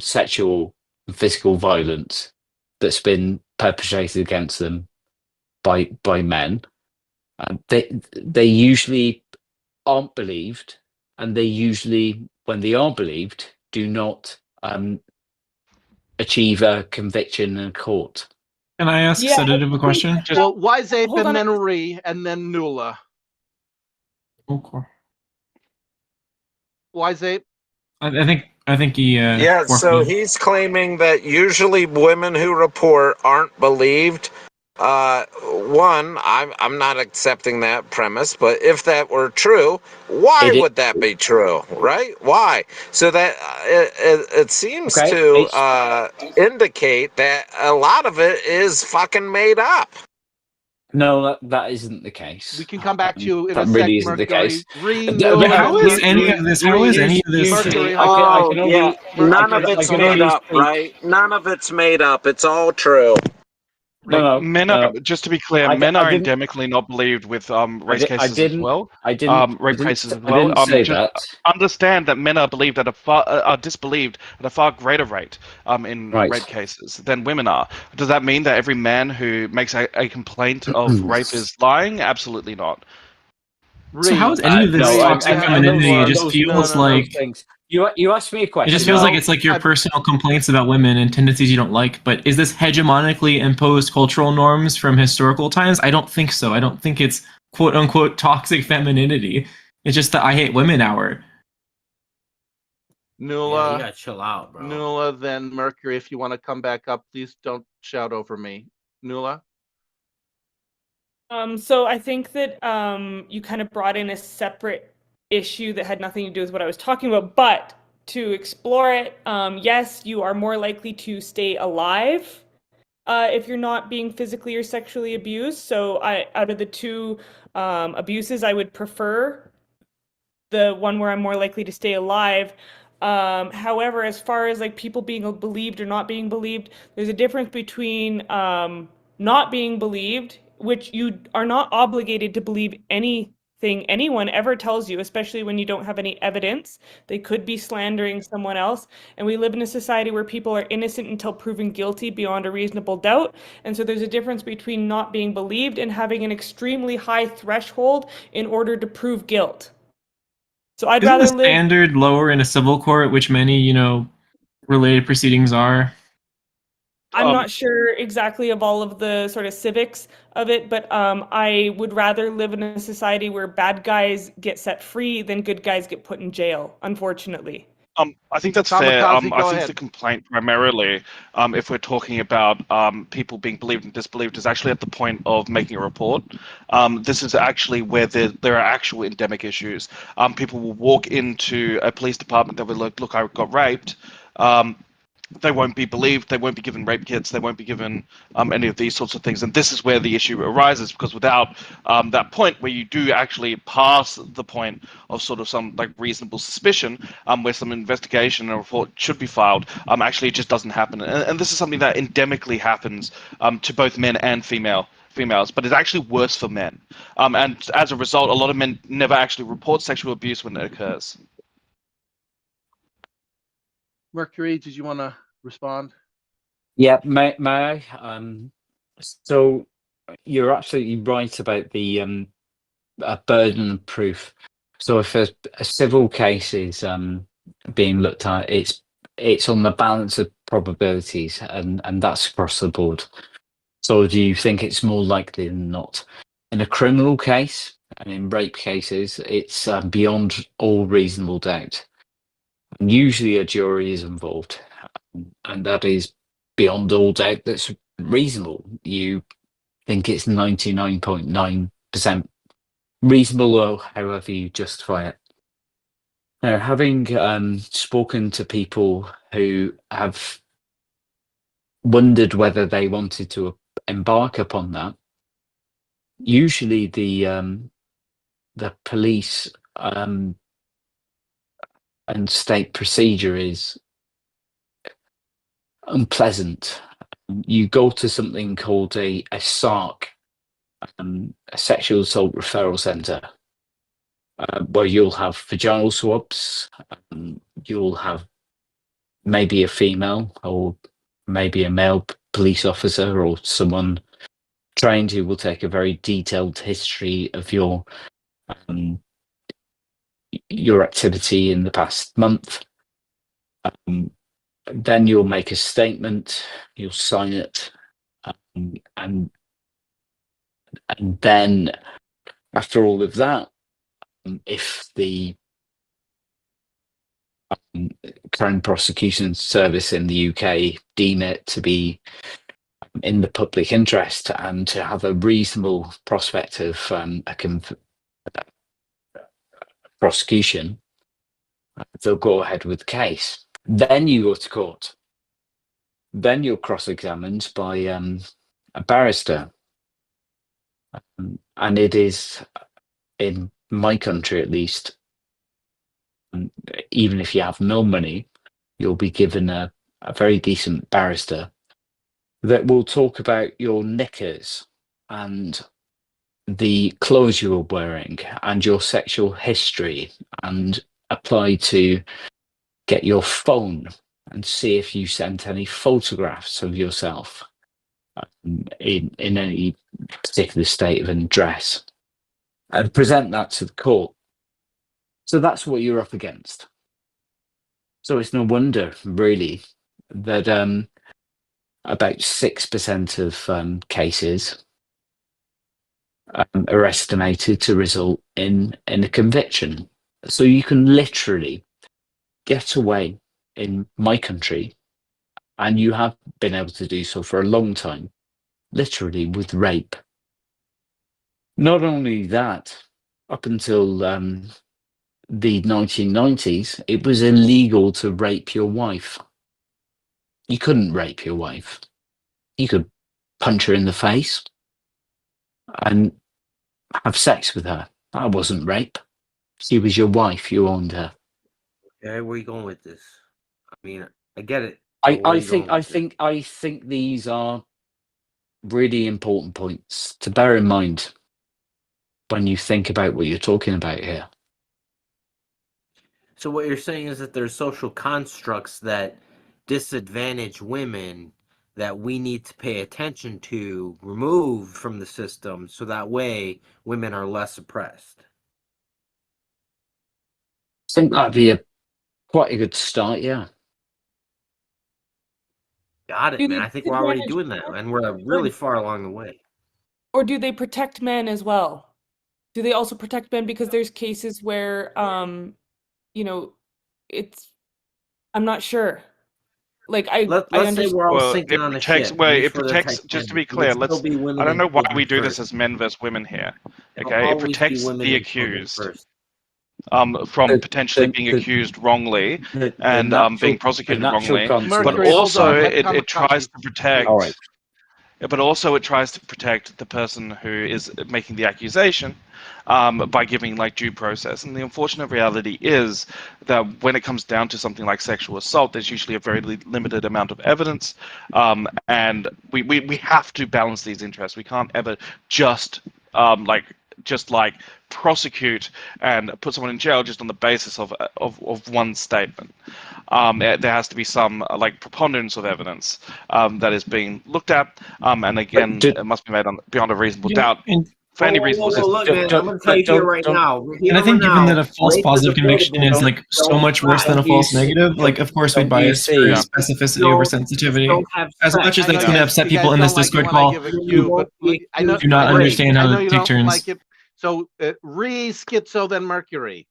sexual and physical violence that's been perpetrated against them by men, they usually aren't believed, and they usually, when they are believed, do not achieve a conviction in court. Can I ask Sedative a question? Well, Wiseape and then Ree and then Nula. Okay. Wiseape? I think he. Yeah, so he's claiming that usually women who report aren't believed. One, I'm not accepting that premise, but if that were true, why would that be true, right? Why? So that it seems to indicate that a lot of it is fucking made up. No, that isn't the case. We can come back to you in that a really sec, isn't the Mercury. case. How is any of this? Mercury, none of it's made up, right? None of it's made up. It's all true. Men are, just to be clear, men are endemically not believed with rape cases as well. Understand that men are believed at are disbelieved at a far greater rate in rape cases than women are. Does that mean that every man who makes a complaint of rape is lying? Absolutely not. So how is any of this toxic femininity? It just feels like you asked me a question. It just feels like it's like your personal complaints about women and tendencies you don't like. But is this hegemonically imposed cultural norms from historical times? I don't think so. I don't think it's quote unquote toxic femininity. It's just the I hate women hour. Nula, you gotta chill out, bro. Nula, then Mercury. If you want to come back up, please don't shout over me. Nula. So I think that you kind of brought in a separate issue that had nothing to do with what I was talking about, but to explore it, yes, you are more likely to stay alive if you're not being physically or sexually abused. So out of the two abuses, I would prefer the one where I'm more likely to stay alive. However, as far as like people being believed or not being believed, there's a difference between not being believed, which you are not obligated to believe anything anyone ever tells you, especially when you don't have any evidence. They could be slandering someone else. And we live in a society where people are innocent until proven guilty beyond a reasonable doubt. And so there's a difference between not being believed and having an extremely high threshold in order to prove guilt. So I'd Isn't rather the live. standard lower in a civil court, which many, related proceedings are? I'm not sure exactly of all of the sort of civics of it, but I would rather live in a society where bad guys get set free than good guys get put in jail, unfortunately. I think that's Kamikaze, fair. go I think ahead. the complaint primarily, if we're talking about people being believed and disbelieved, is actually at the point of making a report. This is actually where there are actual endemic issues. People will walk into a police department that will look, I got raped. They won't be believed, they won't be given rape kits, they won't be given any of these sorts of things. And this is where the issue arises, because without that point where you do actually pass the point of sort of some like reasonable suspicion, where some investigation and a report should be filed, actually it just doesn't happen. And this is something that endemically happens to both men and females, but it's actually worse for men. And as a result, a lot of men never actually report sexual abuse when it occurs. Mercury, did you want to respond? Yeah, may I? So you're absolutely right about the burden of proof. So if a civil case is being looked at, it's on the balance of probabilities, and that's across the board. So do you think it's more likely than not? In a criminal case and in rape cases, it's beyond all reasonable doubt. And usually a jury is involved, and that is beyond all doubt that's reasonable. You think it's 99.9% reasonable, or however you justify it. Now, having spoken to people who have wondered whether they wanted to embark upon that, usually the police and state procedure is unpleasant. You go to something called a SARC, a sexual assault referral centre, where you'll have vaginal swabs, you'll have maybe a female or maybe a male police officer or someone trained who will take a very detailed history of your activity in the past month. Then you'll make a statement, you'll sign it, and then after all of that, if the Crown Prosecution Service in the UK deem it to be in the public interest and to have a reasonable prospect of prosecution, they'll go ahead with the case. Then you go to court. Then you're cross-examined by a barrister. And it is, in my country at least, even if you have no money, you'll be given a very decent barrister that will talk about your knickers and the clothes you were wearing and your sexual history, and apply to get your phone and see if you sent any photographs of yourself in any particular state of undress, and present that to the court. So that's what you're up against. So it's no wonder, really, that about 6% of cases are estimated to result in a conviction. So you can literally get away in my country, and you have been able to do so for a long time, literally with rape. Not only that, up until the 1990s, it was illegal to rape your wife. You couldn't rape your wife. You could punch her in the face and have sex with her. That wasn't rape. She was your wife. You owned her. Okay, where are you going with this? I mean, I get it. I think these are really important points to bear in mind when you think about what you're talking about here. So what you're saying is that there's social constructs that disadvantage women that we need to pay attention to, remove from the system, so that way women are less oppressed. I think that'd be quite a good start, yeah. Got it, man. I think we're already doing that, and we're really far along the way. Or do they protect men as well? Do they also protect men? Because there's cases where, you know, I'm not sure. Like Let's say we're all sinking on a ship. It protects. Just to be clear, I don't know why we do this as men versus women here. Okay, it protects the accused from potentially being accused wrongly and being prosecuted wrongly, but also it tries to protect. All right. But also it tries to protect the person who is making the accusation by giving like due process. And the unfortunate reality is that when it comes down to something like sexual assault, there's usually a very limited amount of evidence, and we have to balance these interests. We can't ever just prosecute and put someone in jail just on the basis of one statement. There has to be some preponderance of evidence that is being looked at, and again, it must be made beyond a reasonable doubt for any reasonable system. Look, man, I'm going to tell you here right now. And I think given that a false positive conviction is like so much worse than a false negative, like of course we'd bias for specificity over sensitivity. As much as that's going to upset people in this Discord call, do not understand how to take turns. So Schizo, then Mercury.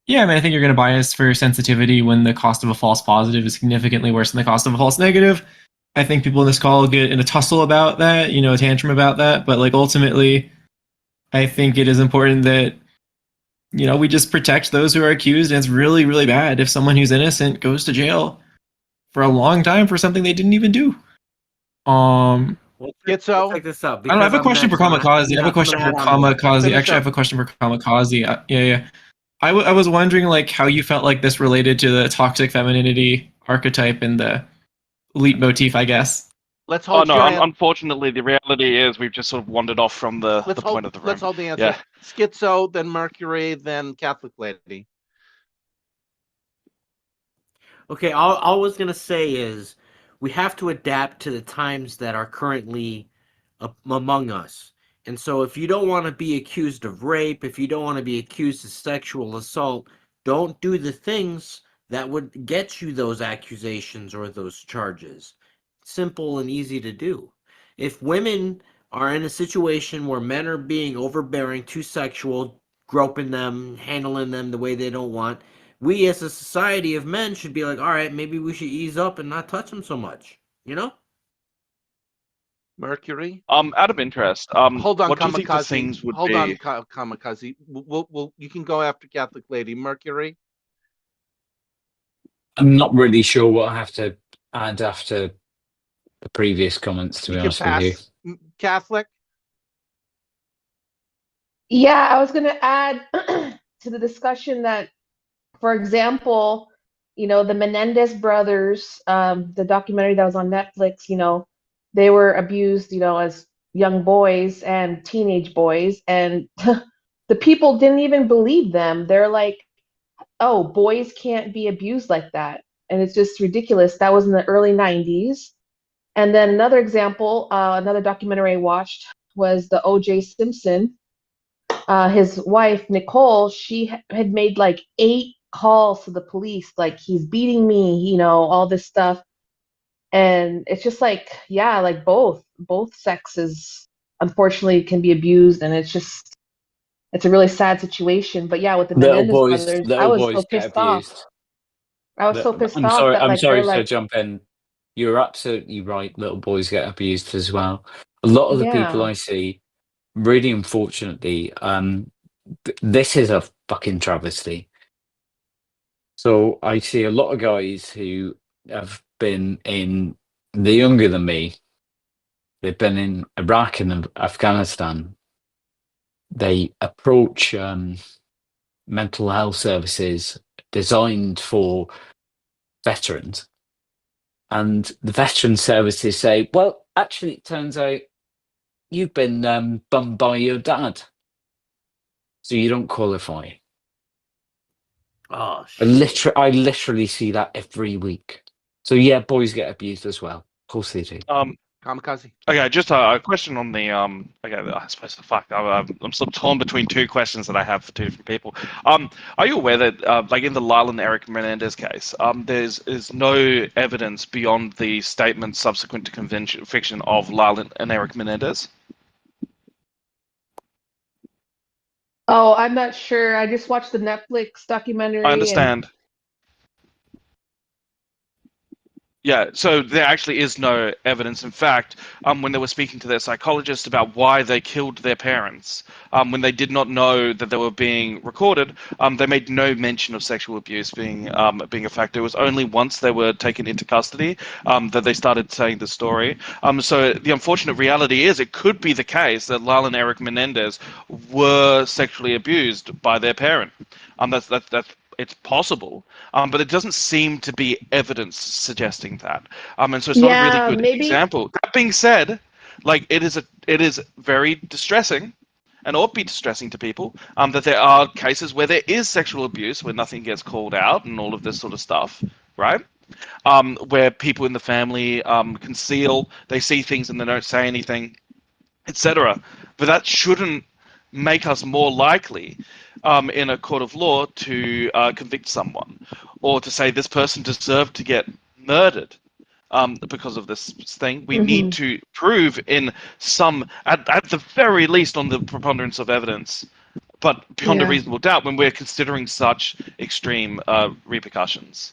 Yeah, I mean, I think you're going to bias for sensitivity when the cost of a false positive is significantly worse than the cost of a false negative. I think people in this call get in a tussle about that, a tantrum about that. But like ultimately, I think it is important that, we just protect those who are accused. And it's really, really bad if someone who's innocent goes to jail for a long time for something they didn't even do. Check this out. I have a question for Kamikaze. Actually, I have a question for Kamikaze. Yeah. I was wondering how you felt like this related to the toxic femininity archetype and the leitmotif, I guess. Let's hold unfortunately, the reality is we've just sort of wandered off from the point of the room. Let's hold the answer. Yeah. Schizo, then Mercury, then Catholic lady. Okay, all I was going to say is we have to adapt to the times that are currently among us. And so if you don't want to be accused of rape, if you don't want to be accused of sexual assault, don't do the things that would get you those accusations or those charges. Simple and easy to do. If women are in a situation where men are being overbearing, too sexual, groping them, handling them the way they don't want, we as a society of men should be like, all right, maybe we should ease up and not touch them so much, Mercury. Out of interest, hold on, what Kamikaze. Do you think the things would hold be? on, Kamikaze. We'll you can go after Catholic lady. Mercury. I'm not really sure what I have to add after the previous comments, to be honest with you. Catholic. Yeah, I was going to add to the discussion that, for example, the Menendez brothers, the documentary that was on Netflix, they were abused, as young boys and teenage boys, and the people didn't even believe them. They're like, oh, boys can't be abused like that. And it's just ridiculous. That was in the early 90s. And then another example, another documentary I watched was the O.J. Simpson. His wife, Nicole, she had made 8 calls to the police, he's beating me, all this stuff. And it's just both sexes unfortunately can be abused, and it's a really sad situation. But yeah, with the Menendez brothers, I was so pissed off. I was so pissed off that I'm sorry they're to jump in. You're absolutely right. Little boys get abused as well. A lot of the people I see, really unfortunately, this is a fucking travesty. So I see a lot of guys who have been they're younger than me. They've been in Iraq and Afghanistan. They approach mental health services designed for veterans. And the veteran services say, well, actually, it turns out you've been bummed by your dad, so you don't qualify. Oh, I literally see that every week. So yeah, boys get abused as well. Of course they do. Kamikaze. Okay, just a question on the Okay, I suppose I'm sort of torn between two questions that I have for two different people. Are you aware that like in the Lyle and Eric Menendez case, there's no evidence beyond the statements subsequent to conviction of Lyle and Eric Menendez? Oh, I'm not sure. I just watched the Netflix documentary. I understand. Yeah, so there actually is no evidence. In fact, when they were speaking to their psychologist about why they killed their parents, when they did not know that they were being recorded, they made no mention of sexual abuse being a factor. It was only once they were taken into custody that they started saying the story. So the unfortunate reality is it could be the case that Lyle and Eric Menendez were sexually abused by their parent. That's it's possible, but it doesn't seem to be evidence suggesting that. And so it's not a really good example. That being said, like it is very distressing, and ought to be distressing to people, that there are cases where there is sexual abuse, where nothing gets called out, and all of this sort of stuff, right? Where people in the family conceal, they see things and they don't say anything, etc. But that shouldn't make us more likely in a court of law to convict someone, or to say this person deserved to get murdered because of this thing. We need to prove in some, at the very least, on the preponderance of evidence, but beyond a reasonable doubt, when we're considering such extreme repercussions.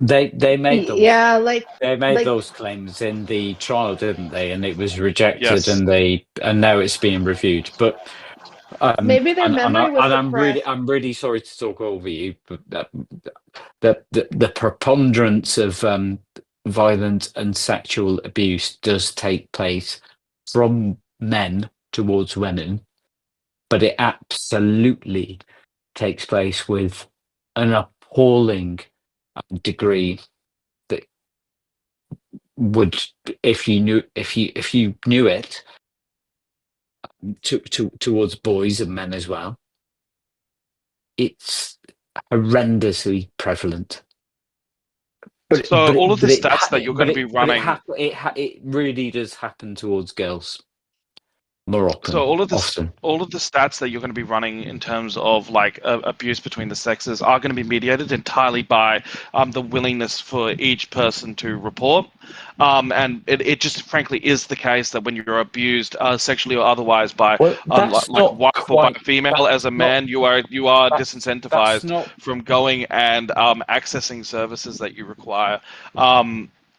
They made those. Yeah, like they made those claims in the trial, didn't they? And it was rejected, Yes. and now it's being reviewed. But maybe their memory was suppressed. I'm really sorry to talk over you, but the preponderance of violent and sexual abuse does take place from men towards women, but it absolutely takes place with an appalling degree that would, if you knew it, towards boys and men as well. It's horrendously prevalent. So all of the stats that you're going to be running, it really does happen towards girls more often. So all of the stats that you're going to be running in terms of like abuse between the sexes are going to be mediated entirely by the willingness for each person to report, and it just frankly is the case that when you're abused sexually or otherwise by like a wife or by a female, as a man, you are disincentivized from going and accessing services that you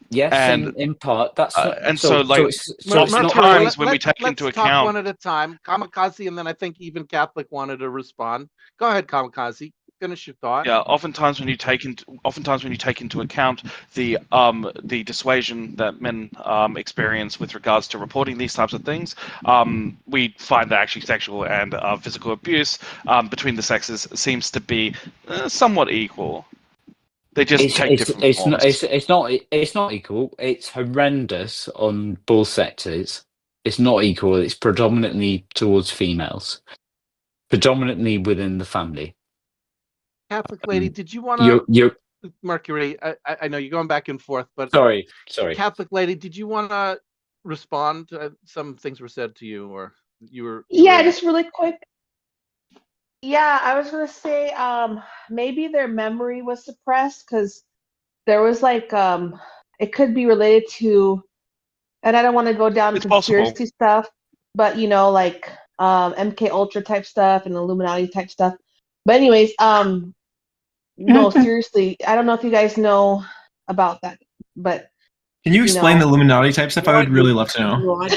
Yes, and in part that's not, and so sometimes when we take into account one at a time, Kamikaze, and then I think even Catholic wanted to respond. Go ahead, Kamikaze. Finish your thought. Yeah, oftentimes when you take into account the dissuasion that men experience with regards to reporting these types of things, we find that actually sexual and physical abuse between the sexes seems to be somewhat equal. They just take different forms. It's not equal. It's horrendous on both sexes. It's not equal. It's predominantly towards females, predominantly within the family. Catholic lady, did you want to? Mercury, I know you're going back and forth, but sorry. Catholic lady, did you want to respond? Some things were said to you, or you were. Yeah, just really quick. Yeah, I was gonna say maybe their memory was suppressed because there was like it could be related to, and I don't want to go down conspiracy stuff, but like MK Ultra type stuff and Illuminati type stuff. But anyways, no, seriously, I don't know if you guys know about that, but can you explain the Illuminati type stuff? I would really love to know. No, I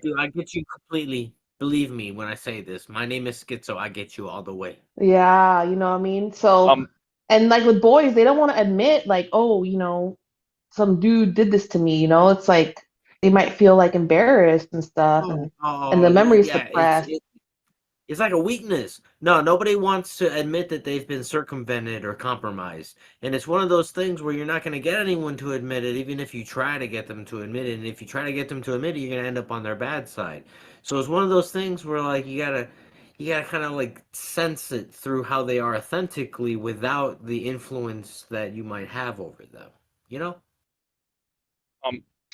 do. I get you completely. Believe me when I say this. My name is Schizo. I get you all the way. Yeah, you know what I mean? So, and like with boys, they don't want to admit like, oh, some dude did this to me. It's like they might feel like embarrassed and stuff, and the memory's suppressed. It's like a weakness. No, nobody wants to admit that they've been circumvented or compromised. And it's one of those things where you're not going to get anyone to admit it, even if you try to get them to admit it. And if you try to get them to admit it, you're going to end up on their bad side. So it's one of those things where, like, you gotta kind of like sense it through how they are authentically without the influence that you might have over them. You know?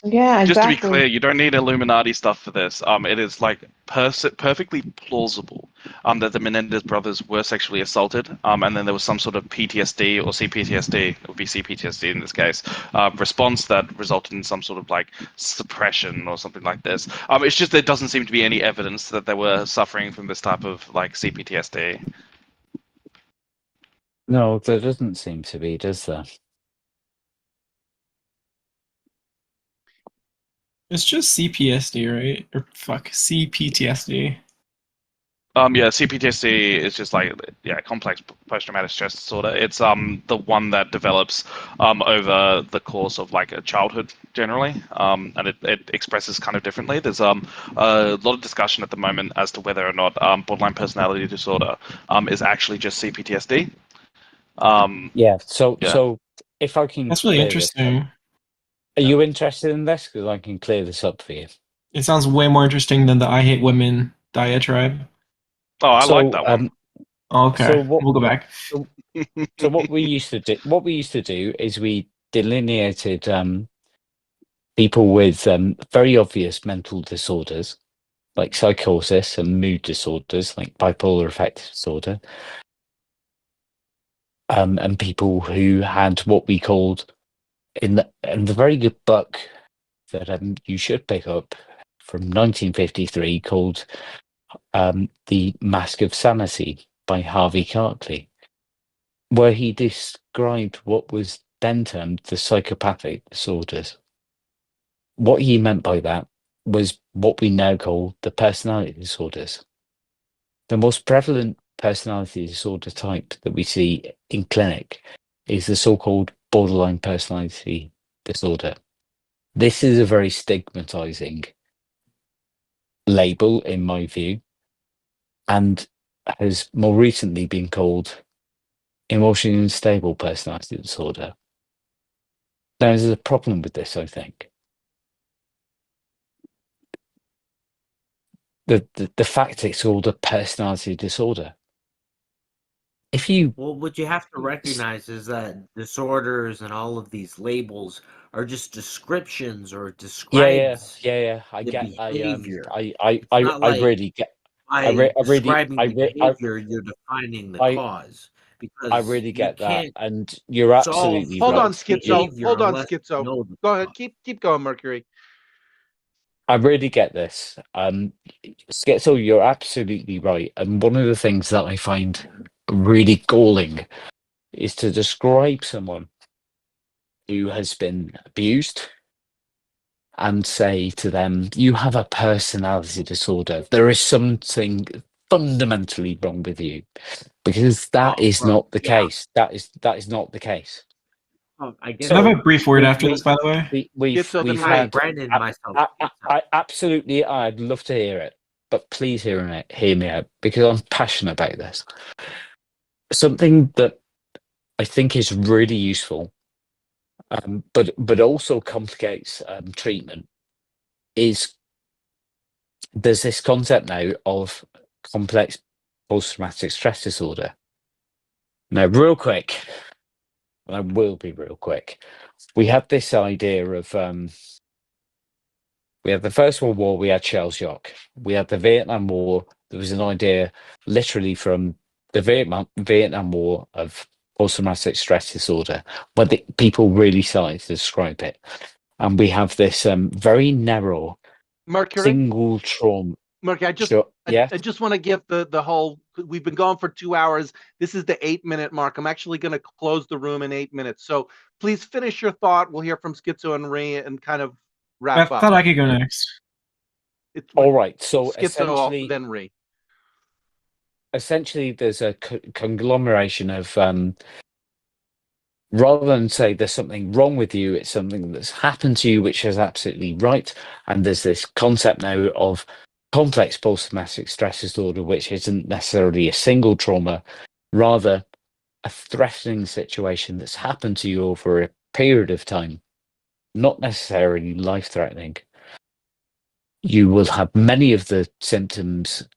Yeah, Just to be exactly. clear, you don't need Illuminati stuff for this. It is like perfectly plausible that the Menendez brothers were sexually assaulted, and then there was some sort of PTSD or CPTSD, it would be CPTSD in this case, response that resulted in some sort of like suppression or something like this. It's just there doesn't seem to be any evidence that they were suffering from this type of like CPTSD. No, there doesn't seem to be, does there? It's just CPSD, right? Or fuck, CPTSD. Yeah, CPTSD is just like complex post-traumatic stress disorder. It's the one that develops over the course of like a childhood generally, and it expresses kind of differently. There's a lot of discussion at the moment as to whether or not borderline personality disorder is actually just CPTSD. Yeah. So if I can, That's really clear this up. interesting. Are you interested in this? Because I can clear this up for you. It sounds way more interesting than the I hate women diatribe. Oh, I like that one. Okay, So we'll go back. So what we used to do is we delineated people with very obvious mental disorders like psychosis and mood disorders like bipolar affective disorder, and people who had what we called in the very good book that you should pick up from 1953 called The Mask of Sanity by Harvey Clarkley, where he described what was then termed the psychopathic disorders. What he meant by that was what we now call the personality disorders. The most prevalent personality disorder type that we see in clinic is the so-called borderline personality disorder. This is a very stigmatizing label, in my view, and has more recently been called emotionally unstable personality disorder. Now, there's a problem with this, I think. The fact it's called a personality disorder. Well, what you have to recognize is that disorders and all of these labels are just descriptions or describes I the get. behavior. I It's not like really get. by describing the behavior, you're defining the cause. Because I really you get that, can't and you're absolutely Hold right. on, Schizo. Hold on, Schizo. Go ahead. Keep going, Mercury. I really get this. Schizo, you're absolutely right. And one of the things that I find really galling is to describe someone who has been abused and say to them, you have a personality disorder. There is something fundamentally wrong with you. Because that is not the case. That is not the case. I guess Can I have a brief word after this, by the way? We've had Brandon, myself. I absolutely, I'd love to hear it, but please hear me out because I'm passionate about this. Something that I think is really useful, but also complicates treatment is there's this concept now of complex post-traumatic stress disorder. Now, real quick, and I will be real quick, we had this idea of we had the First World War, we had shell shock. We had the Vietnam War. There was an idea literally from the Vietnam War of post-traumatic stress disorder, where people really started to describe it. And we have this very narrow single trauma. Mercury, I just want to give the whole, we've been going for 2 hours. This is the 8-minute mark. I'm actually going to close the room in 8 minutes. So please finish your thought. We'll hear from Schizo and Ray and kind of wrap up. I thought I could go next. All right. So Schizo, essentially, then Ray. Essentially, there's a conglomeration of rather than say there's something wrong with you, it's something that's happened to you, which is absolutely right. And there's this concept now of complex post-traumatic stress disorder, which isn't necessarily a single trauma, rather a threatening situation that's happened to you over a period of time, not necessarily life-threatening, you will have many of the symptoms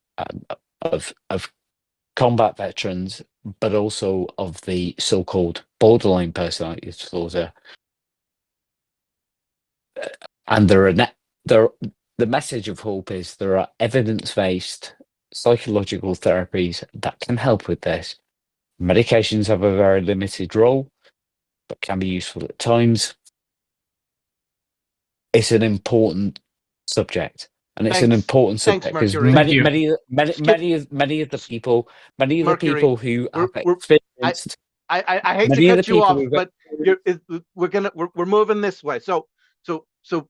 of combat veterans, but also of the so-called borderline personality disorder. And the message of hope is there are evidence-based psychological therapies that can help with this. Medications have a very limited role, but can be useful at times. It's an important subject, and it's an important subject because many of the people who have experienced. I hate to cut you off, but we're moving this way. So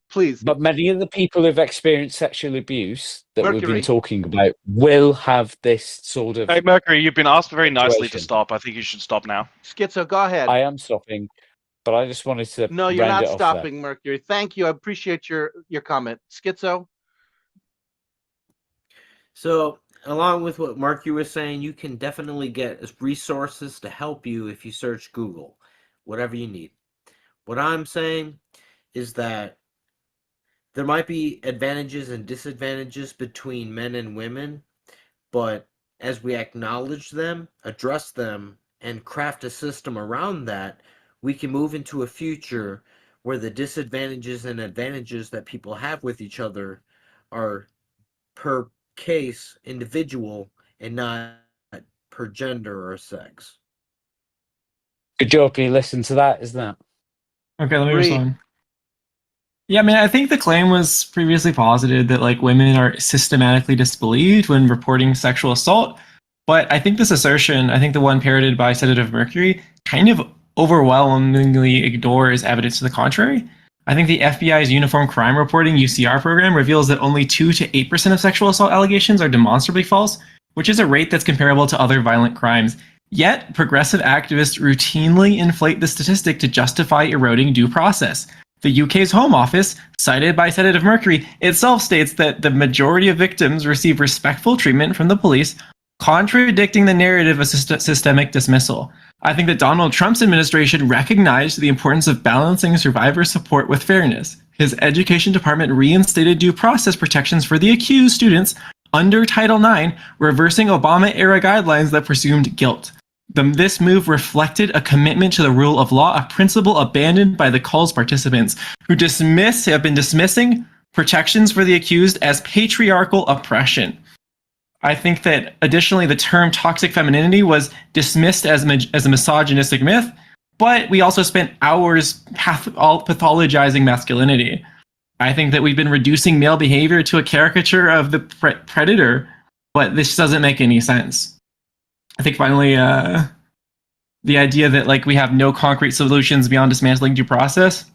please. But many of the people who've experienced sexual abuse that we've been talking about will have this sort of. Hey, Mercury, you've been asked very nicely to stop. I think you should stop now. Schizo, go ahead. I am stopping, but I just wanted to. No, you're not stopping, Mercury. Thank you. I appreciate your comment. Schizo. So, along with what Mercury was saying, you can definitely get resources to help you if you search Google, whatever you need. What I'm saying is that there might be advantages and disadvantages between men and women, but as we acknowledge them, address them, and craft a system around that, we can move into a future where the disadvantages and advantages that people have with each other are per case individual and not per gender or sex. Good job. You listen to that, isn't that? Okay, let me respond. Yeah, I mean, I think the claim was previously posited that like women are systematically disbelieved when reporting sexual assault. But I think this assertion, I think the one parroted by Sedative Mercury, kind of overwhelmingly ignores evidence to the contrary. I think the FBI's Uniform Crime Reporting UCR program reveals that only 2 to 8% of sexual assault allegations are demonstrably false, which is a rate that's comparable to other violent crimes. Yet, progressive activists routinely inflate the statistic to justify eroding due process. The UK's Home Office, cited by Sedative Mercury, itself states that the majority of victims receive respectful treatment from the police, contradicting the narrative of systemic dismissal. I think that Donald Trump's administration recognized the importance of balancing survivor support with fairness. His education department reinstated due process protections for the accused students under Title IX, reversing Obama-era guidelines that presumed guilt. This move reflected a commitment to the rule of law, a principle abandoned by the call's participants, who have been dismissing protections for the accused as patriarchal oppression. I think that additionally, the term toxic femininity was dismissed as a misogynistic myth, but we also spent hours pathologizing masculinity. I think that we've been reducing male behavior to a caricature of the predator, but this doesn't make any sense. I think finally, the idea that like we have no concrete solutions beyond dismantling due process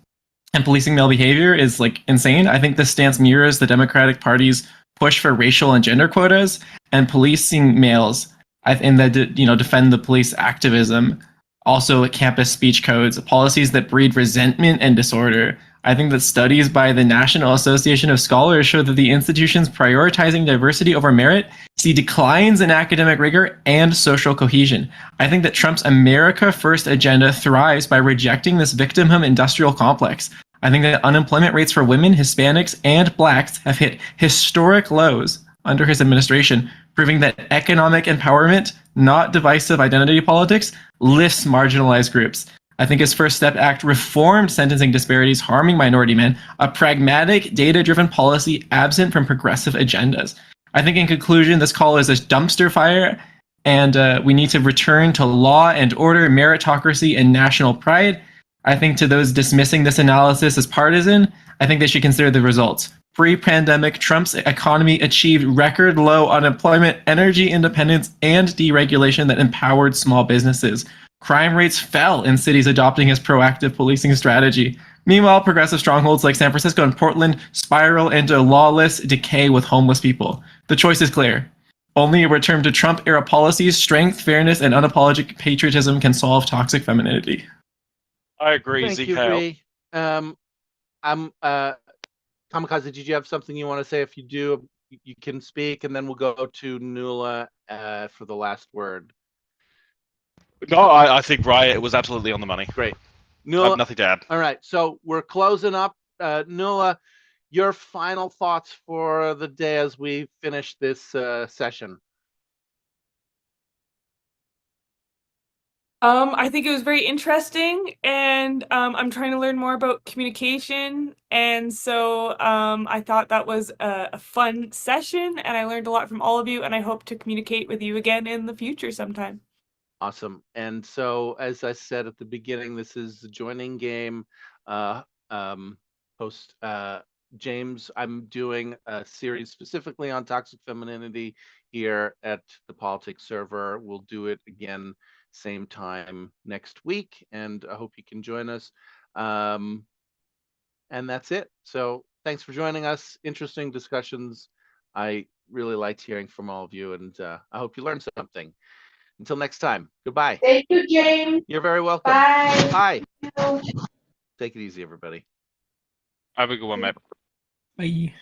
and policing male behavior is like insane. I think this stance mirrors the Democratic Party's push for racial and gender quotas and policing males, and that defend the police activism. Also, campus speech codes, policies that breed resentment and disorder. I think that studies by the National Association of Scholars show that the institutions prioritizing diversity over merit see declines in academic rigor and social cohesion. I think that Trump's America First agenda thrives by rejecting this victimhood industrial complex. I think that unemployment rates for women, Hispanics, and Blacks have hit historic lows under his administration, proving that economic empowerment, not divisive identity politics, lifts marginalized groups. I think his First Step Act reformed sentencing disparities harming minority men, a pragmatic, data-driven policy absent from progressive agendas. I think in conclusion, this call is a dumpster fire, and we need to return to law and order, meritocracy, and national pride. I think to those dismissing this analysis as partisan, I think they should consider the results. Pre-pandemic, Trump's economy achieved record low unemployment, energy independence, and deregulation that empowered small businesses. Crime rates fell in cities adopting his proactive policing strategy. Meanwhile, progressive strongholds like San Francisco and Portland spiral into lawless decay with homeless people. The choice is clear. Only a return to Trump-era policies, strength, fairness, and unapologetic patriotism can solve toxic femininity. I agree, Thank you, Bree. Kamikaze, did you have something you want to say? If you do, you can speak, and then we'll go to Nuala for the last word. No, I think Riot was absolutely on the money. Great. I Nuala, have nothing to add. all right, so we're closing up. Nuala, your final thoughts for the day as we finish this session. I think it was very interesting, and I'm trying to learn more about communication, and so I thought that was a fun session, and I learned a lot from all of you, and I hope to communicate with you again in the future sometime. Awesome. And so, as I said at the beginning, this is the joining game. Host James, I'm doing a series specifically on toxic femininity here at the Politics server. We'll do it again same time next week, and I hope you can join us. And that's it. So thanks for joining us. Interesting discussions. I really liked hearing from all of you, and I hope you learned something. Until next time, goodbye. Thank you, James. You're very welcome. Bye. Bye. Take it easy, everybody. Have a good one, mate. Bye.